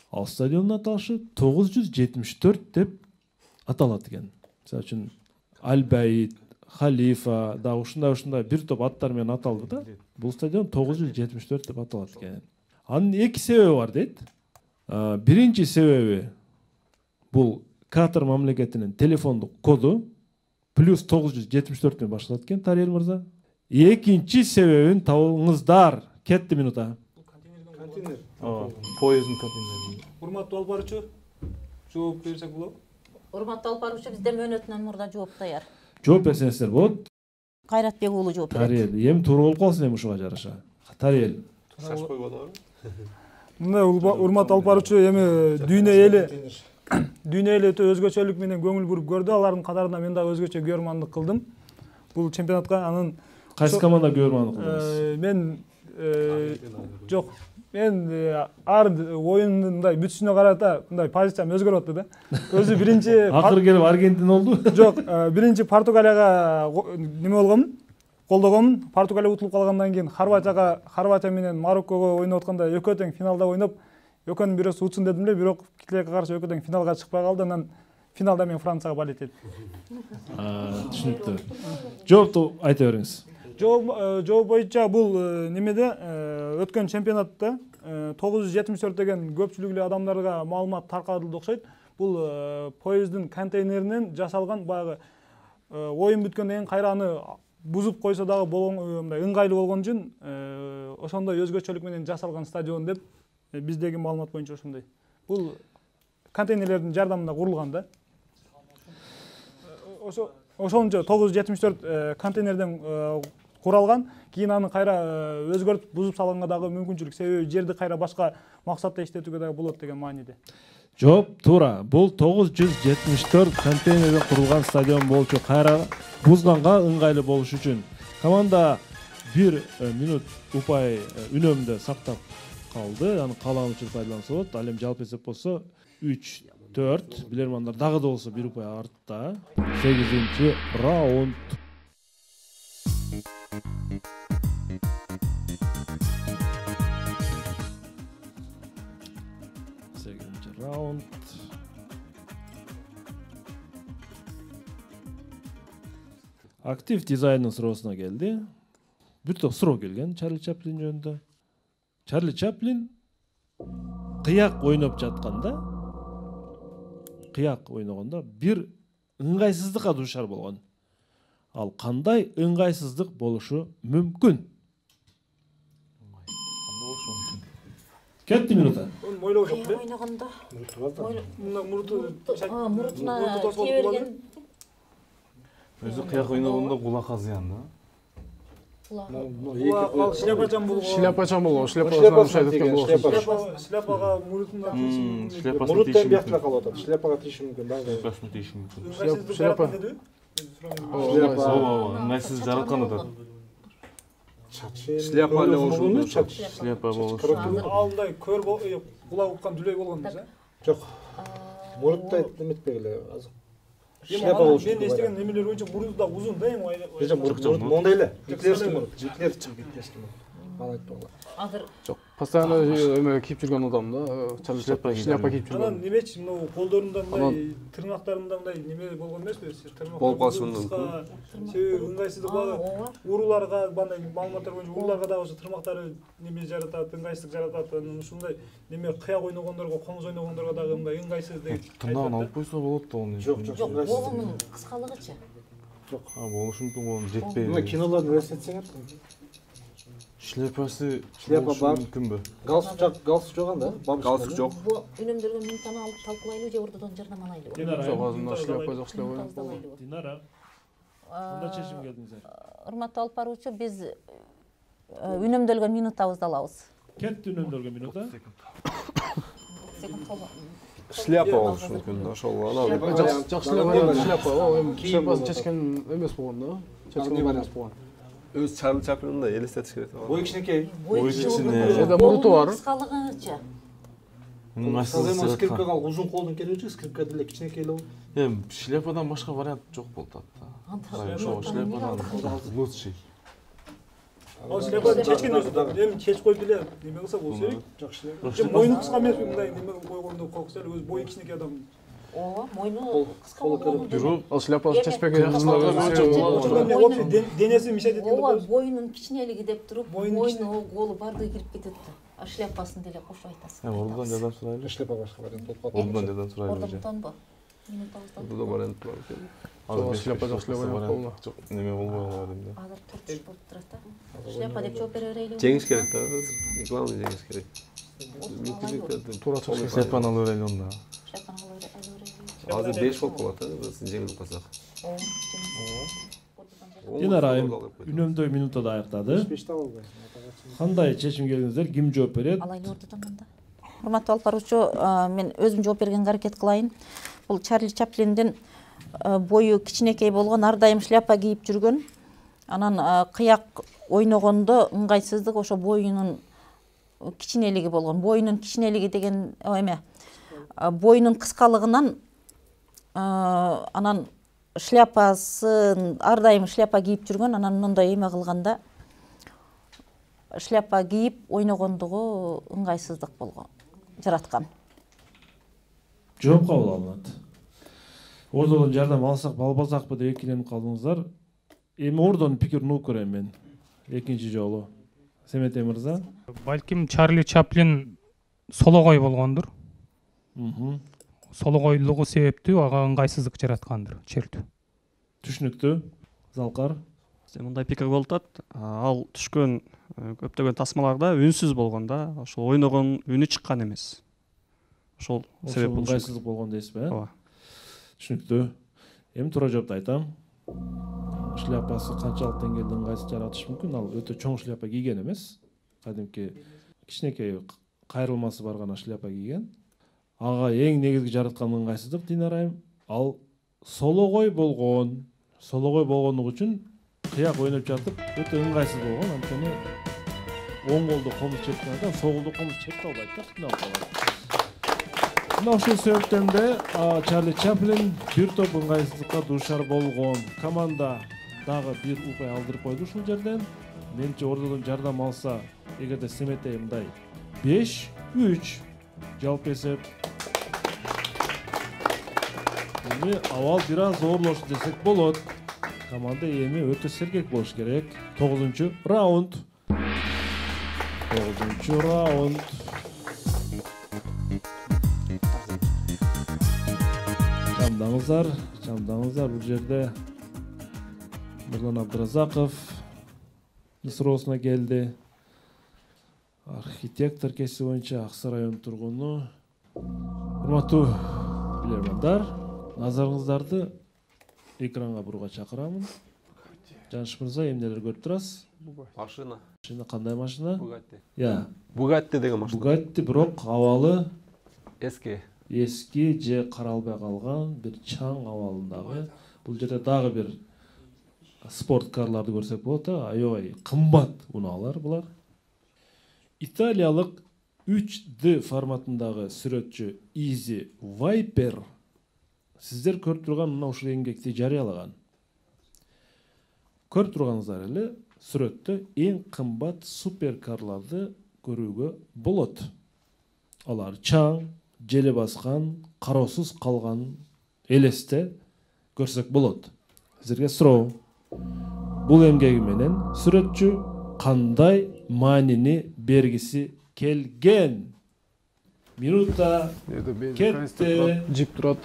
Ал стадиондун аталышы 974 деп аталат экен. Мисалы үчүн Аль-Баид, Халифа да ушундай бир топ аттар менен аталды да. Бул стадион 974 деп аталат экен. Анын эки себеби бар дейт. Биринчи себеби бул Катар мамлекетинин телефондук коду +974 менен башталат экен, Тариел мырза. Экинчи себебин табыңыздар. Кетти минута. Контейнер. Поезддин контейнери. Урматтуу алып баруучу, жооп берсек болобу? Урматтуу алып баруучу, бизде мөөнөтүнөн мурда жооп даяр. Жооп берсеңиздер болот. Кайратбек уулу жооп берет. Тариел, эми туура болуп калсын эми ушуга жараша. Тариел. Шаш койбодубу? Мына урматтуу алып баруучу, эми дүйнө эли өтө өзгөчөлүк менен көңүл буруп көрдү. Алардын катарында мен да өзгөчө көрмандык кылдым. Бул чемпионатка анын Кайсы команда көрмандык кылдыңыз? Мен жок. Мен ар оюндун мындай бүтүшүнө карата мындай позициям өзгөрүп атты да. Өзү биринчи акыры келип Аргентина болду. Жок, биринчи Португалияга неме болгонмун, колдогонмун. Португалия утулуп калгандан кийин Хорватия менен Мароккого ойноп атканда экөө тең финалда ойноп, экөөнүн бирөөсү утсын дедим эле, бирок Китайга каршы экөө тең финалга чыкпай калды. Анан финалда мен Францияга болеть этим. Түшүнүктүү. Жоопту айта бериңиз. Жооп боюнча бул немеде өткөн чемпионатта 974 деген көпчүлүк эле адамдарга маалымат таркатылды окшойт. Бул поезддин контейнеринен жасалган баягы оюн бүткөндөн кийин кайра аны бузуп койсо дагы мындай ыңгайлуу болгон үчүн ошондой өзгөчөлүк менен жасалган стадион деп биздеги маалымат боюнча ошондой. Бул контейнерлердин жардамында курулган да. Ошончо 974 контейнерден куралган. Кийин аны кайра өзгөртүп бузуп салганга дагы мүмкүнчүлүк, себеби жерди кайра башка максатта иштетүүгө дагы болот деген мааниде. Жооп туура. Бул 974 контейнерден курулган стадион болчу. Кайра бузганга ыңгайлуу болуш үчүн команда 1 минут упай үнөмдө сактап калды. Аны каалануучу пайдаланса болот. Ал эми жалпы эсеп болсо 3-4 билермандар дагы да болсо 1 упай артта. 8-чи раунд. Раунд. Актив дизайнның суроосуна келди. Бир топ суроо келген Чарли Чаплин жөнүндө. Чарли Чаплин кыяк ойноп жатканда, кыяк ойногондо бир ыңгайсыздыкка дуушар болгон. Ал кандай ыңгайсыздык болушу мүмкүн? Кетти минута. Мойлоо жок беле? Ойногондо. Мурутуна теберген. Өзү кыяк ойногондо кулакка зыян да. Кулак шляпачан болгон. Шляпачан болгон, шляпага шайтып кеткен болгон. Шляпага мурутунда тиеши мүмкүн. Муруттан биякта калып атат. Шляпага тиеши мүмкүн да. Шляпага тиеши мүмкүн. Шляпа. Ыңгайсыз жараткан атат. Шляпа эле болушу. Шляпа болушу. Алдай көр кулак уккан дүлөй болгон эмес, Жок. Мурутта эметпегиле азыр. Шляпа болушу. Мен эстеген немелер боюнча мурут да узун да эми. Мурут мондай эле. Гитлерский мурут. Гитлерский мурут. Аны айтпагыла. Азыр жок. Постоянно эме кийип жүргөн адам да. Шляпа кийип жүргөн. Анан немечи, мына колдорунда мындай тырнактарында мындай неме болгон эмеспи? Тырнак болуп калышы мүмкүн. Себеби ыңгайсыздык бар. Урууларга мындай маалыматтар боюнча урууларга дагы ошо тырмактары неме жаратат, ыңгайсыздык жаратат. Анан ушундай неме кыяк ойногондорго, коңуз ойногондорго дагы мындай ыңгайсыз деген. Тырнагын алып койсо болот да оны. Жок, болгонун кыскалыгычы. Жок. Болушу мүмкүн, болон жетпейт. Мына кинолорду көрсөтсөңөр. Шляпа бар. Мүмкүнбү? Галстук жок анда? Галстук жок. Бу үнөмдөргө минуттан алып талкуулайлы же ортодон жардамалайлы. Жок, азында шляпа жок, шляпа. Динара. Кандай чечим келдиңиздер? Урматтуу алып баруучу, биз үнөмдөлгөн минутабызды алабыз. Кетти үнөмдөлгөн минута. Шляпа болушу мүмкүн. Ошол анан Жак шляпа, шляпасын чечкен эмес болгон да. Чечкен эмес болгон. Өз Чарли Чаплинди элестетиш керек. Бой кичинекей. Бой кичине. Жада муруту бар. Кыскалыгычы. Ыңгайсыз. Скрипкага узун колдун кереги, скрипка деле кичинекей эле. Эми шляпадан башка вариант жок болуп атат. Ошо шляпадан лучший. Ал шляпаны чечкен эми чечип коюп эле неме кылса болсо керек. Жок шляпа. Мойну кыска эмеспи, мындай неме койгондо корксо эле, өз бою кичинекей адам. Ооба, мойну кыска болгон. Бирок ал шляпасын чечпеген Денеси мешать эткенде ооба, боюнун кичинелиги деп туруп, мойну, колу бардыгы кирип кетет да. А шляпасын деле кошуп айтасың. Ордон жардам сурайлы. Шляпа башка вариант болуп калат. Ордон жардам сурайлы. Ордондонбу? Бул да вариант бар экен. Азыр шляпа жакшы эле вариант болду. Жок, неме болбой калат эми. Азыр 4 болуп турат да. Шляпа деп жооп бере берели. Жеңиш керек да. Главный жеңиш керек. Мүмкүнчүлүктөрдү туура чыгыш. Шляпаны алып берели онда. Азыр 5 болуп калат, биз жеңилип калсак. Динара айым үнөмдөө минутада аяктады. Кандай чечимге келдиңиздер? Ким жооп берет? Алайлы ортодон мында. Урматтуу алып баруучу, мен өзүм жооп бергенге аракет кылайын. Бул Чарли Чаплиндин бою кичинекей болгон, ар дайым шляпа кийип жүргөн. Анан кыяк ойногондо ыңгайсыздык ошо боюнун кичинелиги болгон. Боюнун кичинелиги деген эме. Боюнун кыскалыгынан анан шляпасын ар дайым шляпа кийип жүргөн, анан мындай эме кылганда шляпа кийип ойногондугу ыңгайсыздык болгон, жараткан. Жооп кабыл алынат. Ордодон жардам алсак, албасакпы деп экиленип калдыңыздар. Эми ордонун пикирин угуп көрөйм мен. Экинчи жолу. Семете мырза. Балким Чарли Чаплин сологой болгондур. Сологойлугу себептүү ага ыңгайсыздык жараткандыр, чертүү. Түшүнүктүү. Залкар. Мындай пикир болуп атат. Ал түшкөн көптөгөн тасмаларда үнсүз болгон да, ошол ойногон үнү чыккан эмес. Ошол себеп болушу. Ыңгайсыздык болгон дейсизби? Ооба. Түшүнүктүү. Эми туура жоопду айтам. Шляпасы канчалык деңгээлде ыңгайсыз жаратышы мүмкүн? Ал өтө чоң шляпа кийген эмес. Кадимки кичинекей кайрылмасы бар гана шляпа кийген. Ага эң негизги жараткан ыңгайсыздык Динарайым, ал сологой болгон. Сологой болгондугу үчүн кыяк ойноп жатып өтө ыңгайсыз болгон. Анткени оң колду комуз чепкен адам сол колду комуз чепте албайт да, кыйналып калат. Мына ушул себептен де Чарли Чаплин бир топ ыңгайсыздыкка дуушар болгон. Команда дагы бир упай алдырып койду ушул жерден. Менче ордодон жардам алса, эгерде Семетей мындай 5-3 жалпы эсеп. Эми абал бир аз оорлошу десек болот. Команда эми өтө сергек болуш керек. 9-чу раунд. 9-чу раунд. Чамдаңыздар бул жерде Нурлан Абдыразаков суроосуна келди. Архитектор кесиби боюнча Аксай районунун тургуну. Урматтуу билермандар, назарыңыздарды экранга буруга чакырамын. Жаныш мырза, эмнелер көрүп турасыз? Машина. Машина кандай машина? Bugatti. Я. Bugatti деген машина. Bugatti бирок абалы эски же каралбай калган бир чаң абалындагы. Бул жерде дагы бир спорткарларды көрсөк болот, аябай кымбат унаалар булар. Италиялык 3D форматындагы сүрөтчү Easy Viper сиздер көрүп турган мына ушул эмгекти жарыялаган. Көрүп турганыңыздар эле сүрөттө эң кымбат суперкарларды көрүүгө болот. Алар чаң, желе баскан, кароосуз калган элесте көрсөк болот. Сиздерге суроо. Бул эмгеги менен сүрөтчү кандай маанини бергиси келген? Минута кетти. Жип турат.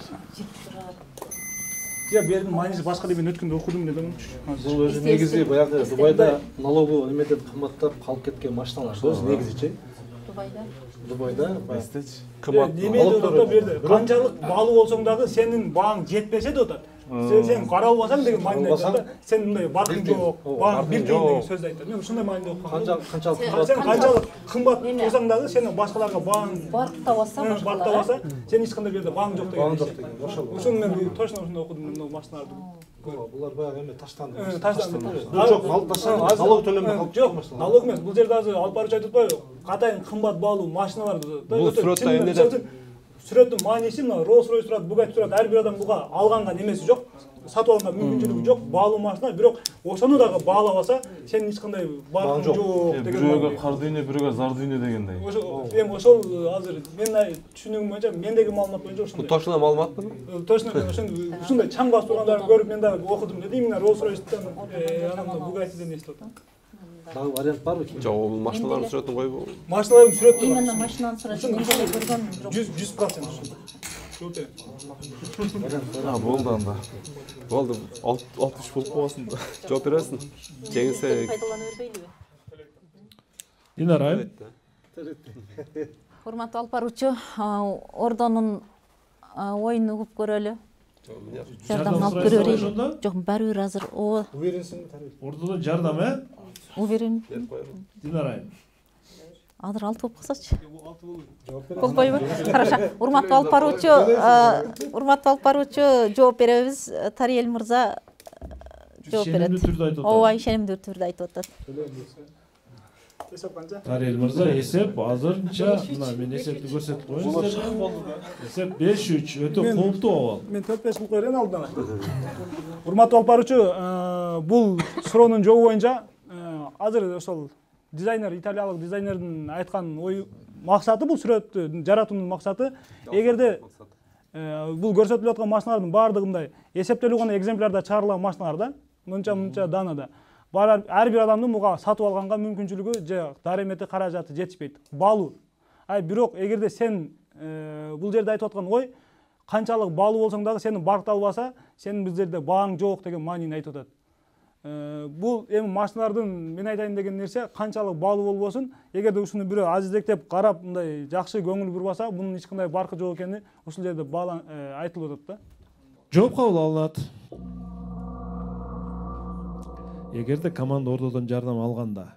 Я бердим мааниси башка деп мен өткөндө окудум элем. Бул өзү негизи баягы Дубайда налогу эметип кымбаттап калып кеткен машиналар. Өзү негизичи. Дубайда кымбат. Немеде да берди. Канчалык баалуу болсоң дагы сенин бааң жетпесе да атат. Сен каралбасаң деген маанини айтат да. Сен мындай баркың жок, бааң бир тиын деген сөздү айтат. Мен ушундай маанинде окугам. Сен канчалык кымбат болсоң дагы сен башкаларга бааң барктабаса, сен эч кандай жерде бааң жок деген. Ошону мен точно ушундай окудум мына машиналарды. Булар баягы эме таштанды. Жок, налог төлөмөй калып жок. Налог эмес. Бул жерде азыр алып баруучу айтып атпайбы? Катайын кымбат баалуу машиналар. Бул сүрөттө эмне? Сүрөттүн мааниси мына Rolls-Royce турат, Bugatti турат, ар бир адам буга алганга немеси жок, сатып алганга мүмкүнчүлүгү жок, баалуу машина, бирок ошону дагы баалабаса, сен эч кандай баркың жок деген. Бирөөгө кар дүйнө, бирөөгө зар дүйнө дегендей. Эми ошол азыр менин түшүнүгүм боюнча, мендеги маалымат боюнча ошондой. Точно маалыматпы? Точно ушундай чаң басып тургандарын көрүп мен дагы окудум дедим, мына Rolls-Royce'тен, анан Bugatti'ден эстеп атам. Дагы вариант барбы? Жок, машиналардын сүрөтүн койбу. Машиналардын сүрөтү бар. Именно машинанын сүрөтүн көргөн 100%. Болду анда. Болду. 6-3 болуп каласың да. Жооп бересиң. Жеңилсе пайдалана бербейлиби? Динара айым. Урматтуу алып баруучу, Ордонун оюнун угуп көрөлү. Жардам алып көрө берейин. Жок, баары азыр. Уверенсиңби? Ордодон жардам, Уверен. Динара айым. Азыр 6 болуп калсачы. Болбойбу? Хорошо. Урматтуу алып баруучу, жооп беребиз. Тариел мырза жооп берет. Ишенимдүү түрдө айтып атат. Ооба, ишенимдүү түрдө айтып атат. Тариел мырза, эсеп азырынча, мына мен эсепти көрсөтүп коеюн силерге. Эсеп 5-3, өтө кооптуу абал. Мен 4-5 кылып коеюн алдына. Урматтуу алып баруучу, бул суроонун жообу боюнча азыр ошол дизайнер, италиялык дизайнердин айткан ой максаты, бул сүрөттү жаратуунун максаты, эгерде бул көрсөтүлүп аткан машиналардын баардыгындай эсептелип гана экземплярда чыгарылган машиналар да, мынча данада. Ар бир адамдын буга сатып алганга мүмкүнчүлүгү же даремети, каражаты жетишпейт. Баалуу. Бирок эгерде сен бул жерде айтып аткан ой канчалык баалуу болсоң дагы сени баркталбаса, сенин бул жерде бааң жок деген маанини айтып атат. Бул эми машиналардын мен айтайын деген нерсе канчалык баалуу болбосун, эгерде ушуну бирөө азиздектеп карап, мындай жакшы көңүл бурбаса, бунун эч кандай баркы жок экени ушул жерде айтылып атат да. Жооп кабыл алынат. Эгерде команда Ордодон жардам алганда,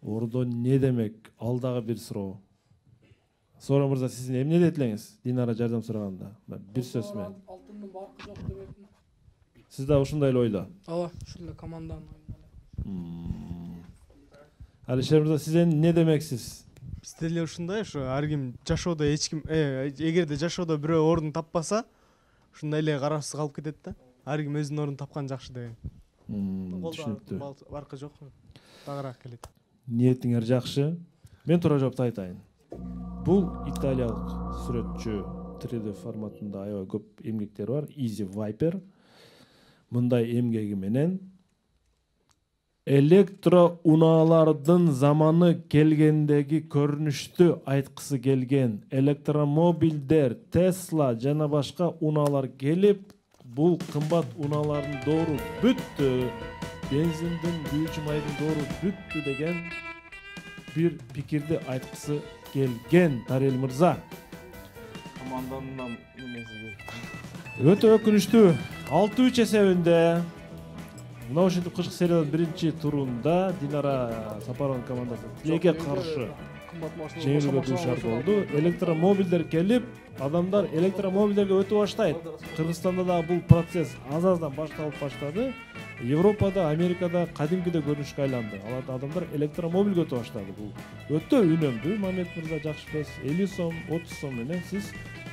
Ордо не демек? Алдагы бир суроо. Сора мырза, сиз эмне дедиңиз элеңиз? Динара жардам сураганда. Бир сөз менен. Алтындын баркы жок деп. Сиз да ушундай эле ойдо. Ооба, ушул эле команданын ойунда. Алишер мырза, сиз эмне демексиз? Биз деле ушундай, ушу ар ким жашоодо эч ким, эгерде жашоодо бирөө ордун таппаса, ушундай эле караусыз калып кетет да. Ар ким өзүнүн ордун тапкан жакшы деген. Түшүнүктүү. Баркы жок, тагыраак келет. Ниетиңер жакшы. Мен туура жоопду айтайын. Бул италиялык сүрөтчү 3D форматында аябай көп эмгектери бар. Easy Viper. Мындай эмгеги менен электро унаалардын заманы келгендеги көрүнүштү айткысы келген. Электромобилдер, Tesla жана башка унаалар келип, бул кымбат унаалардын доору бүттү, бензиндин, күйүүчү майдын доору бүттү деген бир пикирди айткысы келген Тариел мырза. Команданын эмеси. Өтө өкүнүчтүү. 6-3 эсебинде мына ушинтип кышкы сериянын биринчи турунда Динара Сапарованын командасы тилекке каршы жеңилүүгө дуушар болду. Электромобилдер келип, адамдар электромобилдерге өтө баштайт. Кыргызстанда да бул процесс аз-аздан башталып баштады. Европада, Америкада кадимкиде көрүнүшкө айланды. Аларда адамдар электромобилге өтө баштады. Бул өтө үнөмдүү. Мамед мырза жакшы билесиз, 50 сом, 30 сом менен сиз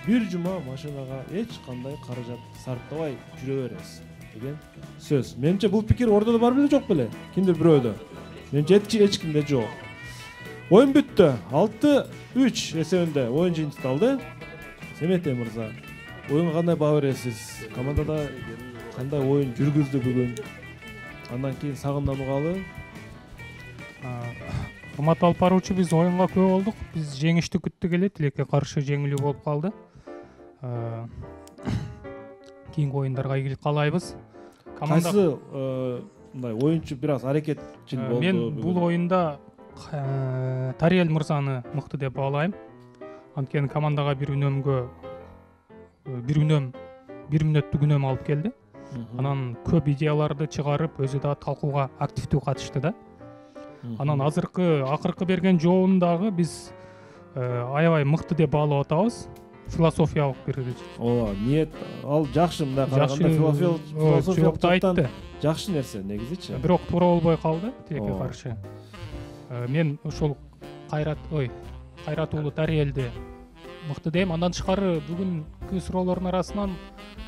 бир жума машинага эч кандай каражат сарптабай жүрө бересиз деген сөз. Менимче бул пикир Ордодо бар беле жок беле? Кимдир бирөөдө? Менимче эч кимде жок. Оюн бүттү. 6-3 эсебинде оюн жыйынтыкталды. Семете мырза, оюнга кандай баа бересиз? Командада кандай оюн жүргүздү бүгүн? Андан кийин сагындануугалы? Урматтуу алып баруучу, биз оюнга күбө болдук. Биз жеңишти күттүк эле, тилекке каршы жеңилүү болуп калды. Кийинки оюндарга ийгилик каалайбыз. Кайсы мындай оюнчу бир аз аракетчил болду? Мен бул оюнда Тариел мырзаны мыкты деп баалайм. Анткени командага бир мүнөттүк үнөм алып келди. Анан көп идеяларды чыгарып, өзү да талкууга активдүү катышты да. Анан акыркы берген жообундагы биз аябай мыкты деп баалап атабыз. Философиялык бир. Ооба, ниет ал жакшы, мындай караганда философиялык жактан жакшы нерсе негизичи. Бирок туура болбой калды, тилекке каршы. Мен ошол Кайрат уулу Тариелди мыкты дейм. Андан тышкары бүгүнкү суроолордун арасынан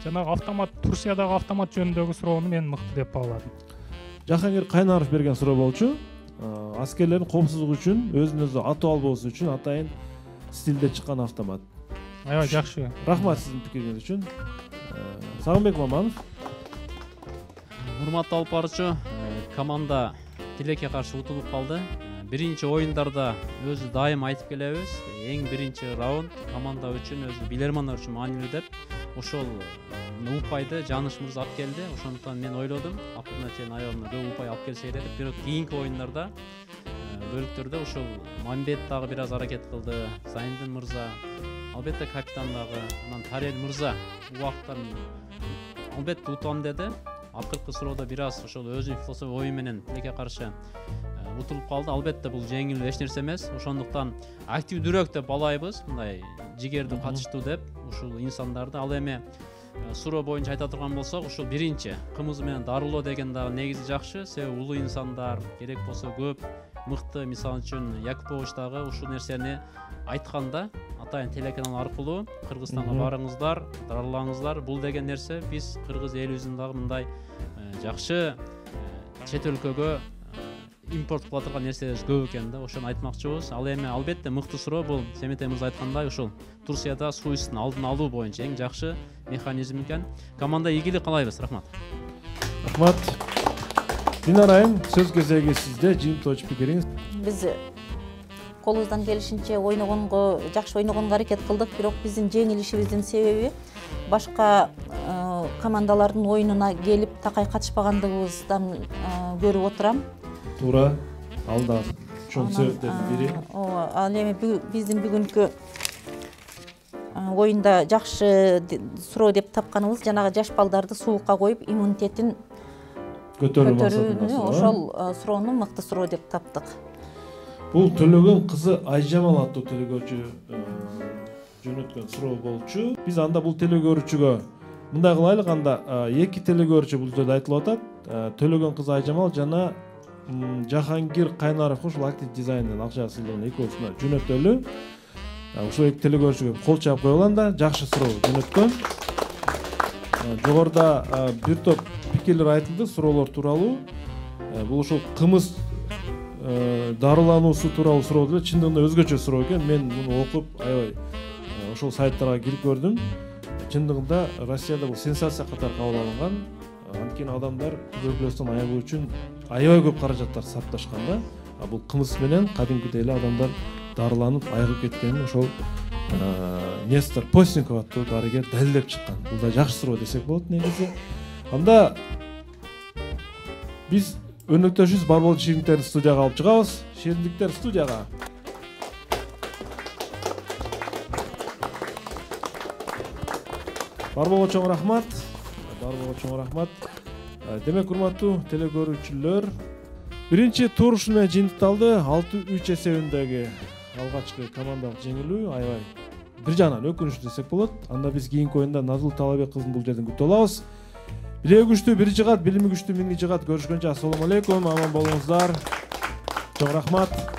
жанагы автомат, Турциядагы автомат жөнүндөгү суроону мен мыкты деп бааладым. Жахангир Кайнаров берген суроо болчу. Аскерлердин коопсуздугу үчүн, өзүн өзү атып албоосу үчүн атайын стилде чыккан автомат. Аябай жакшы. Рахмат сиздин пикириңиз үчүн. Сагынбек Маманов. Урматтуу алып баруучу, команда тилекке каршы утулуп калды. биринчи оюндарда өзү дайым айтып келебиз, эң биринчи раунд команда үчүн, өзү билермандар үчүн маанилүү деп. Ошол упайды Жаныш мырза алып келди. Ошондуктан мен ойлодум, акырына чейин аягына көп упай алып келсе керек. Бирок кийинки оюндарда бөлүктөрдө ошол Мамбет дагы бир аз аракет кылды, Зайындын мырза, албетте капитан дагы, анан Тарел мырза убакыттан албетте утам деди. Акыркы суроодо бир аз ошол өзүнүн философия ою менен тилекке каршы утулуп калды. Албетте бул жеңил эч нерсе эмес. Ошондуктан активдүүрөөк деп балайбыз, мындай жигердүү катыштуу деп ушул инсандарды. Ал эми суроо боюнча айта турган болсок, ушул биринчи кымыз менен дарылоо деген дагы негизи жакшы. Себеби улуу инсандар, керек болсо көп мыкты, мисалы үчүн Якупович дагы ушул нерсени айтканда, атайын телеканал аркылуу Кыргызстанга барыңыздар, дарылаңыздар. Бул деген нерсе биз кыргыз элибиздин дагы мындай жакшы чет өлкөгө импорт кыла турган нерселерибиз көп экен да, ошону айтмакчыбыз. Ал эми албетте мыкты суроо бул Семетей мырза айткандай ушул Турцияда суицидтин алдын алуу боюнча эң жакшы механизм экен. Команда ийгилик каалайбыз. Рахмат. Рахмат. Динара айым, сөз кезеги сизде. Жыйынтык пикириңиз. Биз колубуздан келишинче ойногонго, жакшы ойногонго аракет кылдык, бирок биздин жеңилишибиздин себеби башка командалардын оюнуна келип такай катышпагандыгыбыздан көрүп отурам. Туура, ал да чоң себептердин бири. Ал эми биздин бүгүнкү оюнда жакшы суроо деп тапканыбыз жанагы жаш балдарды суукка коюп иммунитетин көтөрүү, ошол суроону мыкты суроо деп таптык. Бул Төлөгөн кызы Айжамал аттуу телекөрүүчү жөнөткөн суроо болчу. Биз анда бул телекөрүүчүгө мындай кылайлык, анда эки телекөрүүчү бул жерде айтылып атат. Төлөгөн кызы Айжамал жана Жахангир Кайнаров ушул актив дизайндын акча сыйлыгын экөөсүнө жөнөтөлү. Ушул эки телекөрүүчүгө кол чаап коелу, анда жакшы суроо жөнөткөн. Жогоруда бир топ пикирлер айтылды суроолор тууралуу. Бул ушул кымыз дарылануусу тууралуу суроо деле чындыгында өзгөчө суроо экен. Мен муну окуп аябай ошол сайттарга кирип көрдүм. Чындыгында Россияда бул сенсация катары кабыл алынган. Анткени адамдар туберкулезден аягуу үчүн аябай көп каражаттар сарпташкан да. Бул кымыз менен кадимкидей эле адамдар дарыланып айыгып кеткенин ошол Нестор Постников аттуу дарыгер далилдеп чыккан. Бул да жакшы суроо десек болот негизи. Анда биз өнөктөшүбүз бар болчу шириндиктерди студияга алып чыгабыз. Шириндиктер студияга. Бар болго чоң рахмат. Демек, урматтуу телекөрүүчүлөр, биринчи тур ушуну менен жыйынтыкталды. 6-3 эсебиндеги алгачкы командалык жеңилүү аябай бир жагынан өкүнүчтүү десек болот. Анда биз кийинки оюнда Назыл Талабек кызын бул жерден күтүп алабыз. Билеги күчтүү бир жыгат, билими күчтүү миңи жыгат. Көрүшкөнчө ассалому алейкум, аман болуңуздар. Чоң рахмат.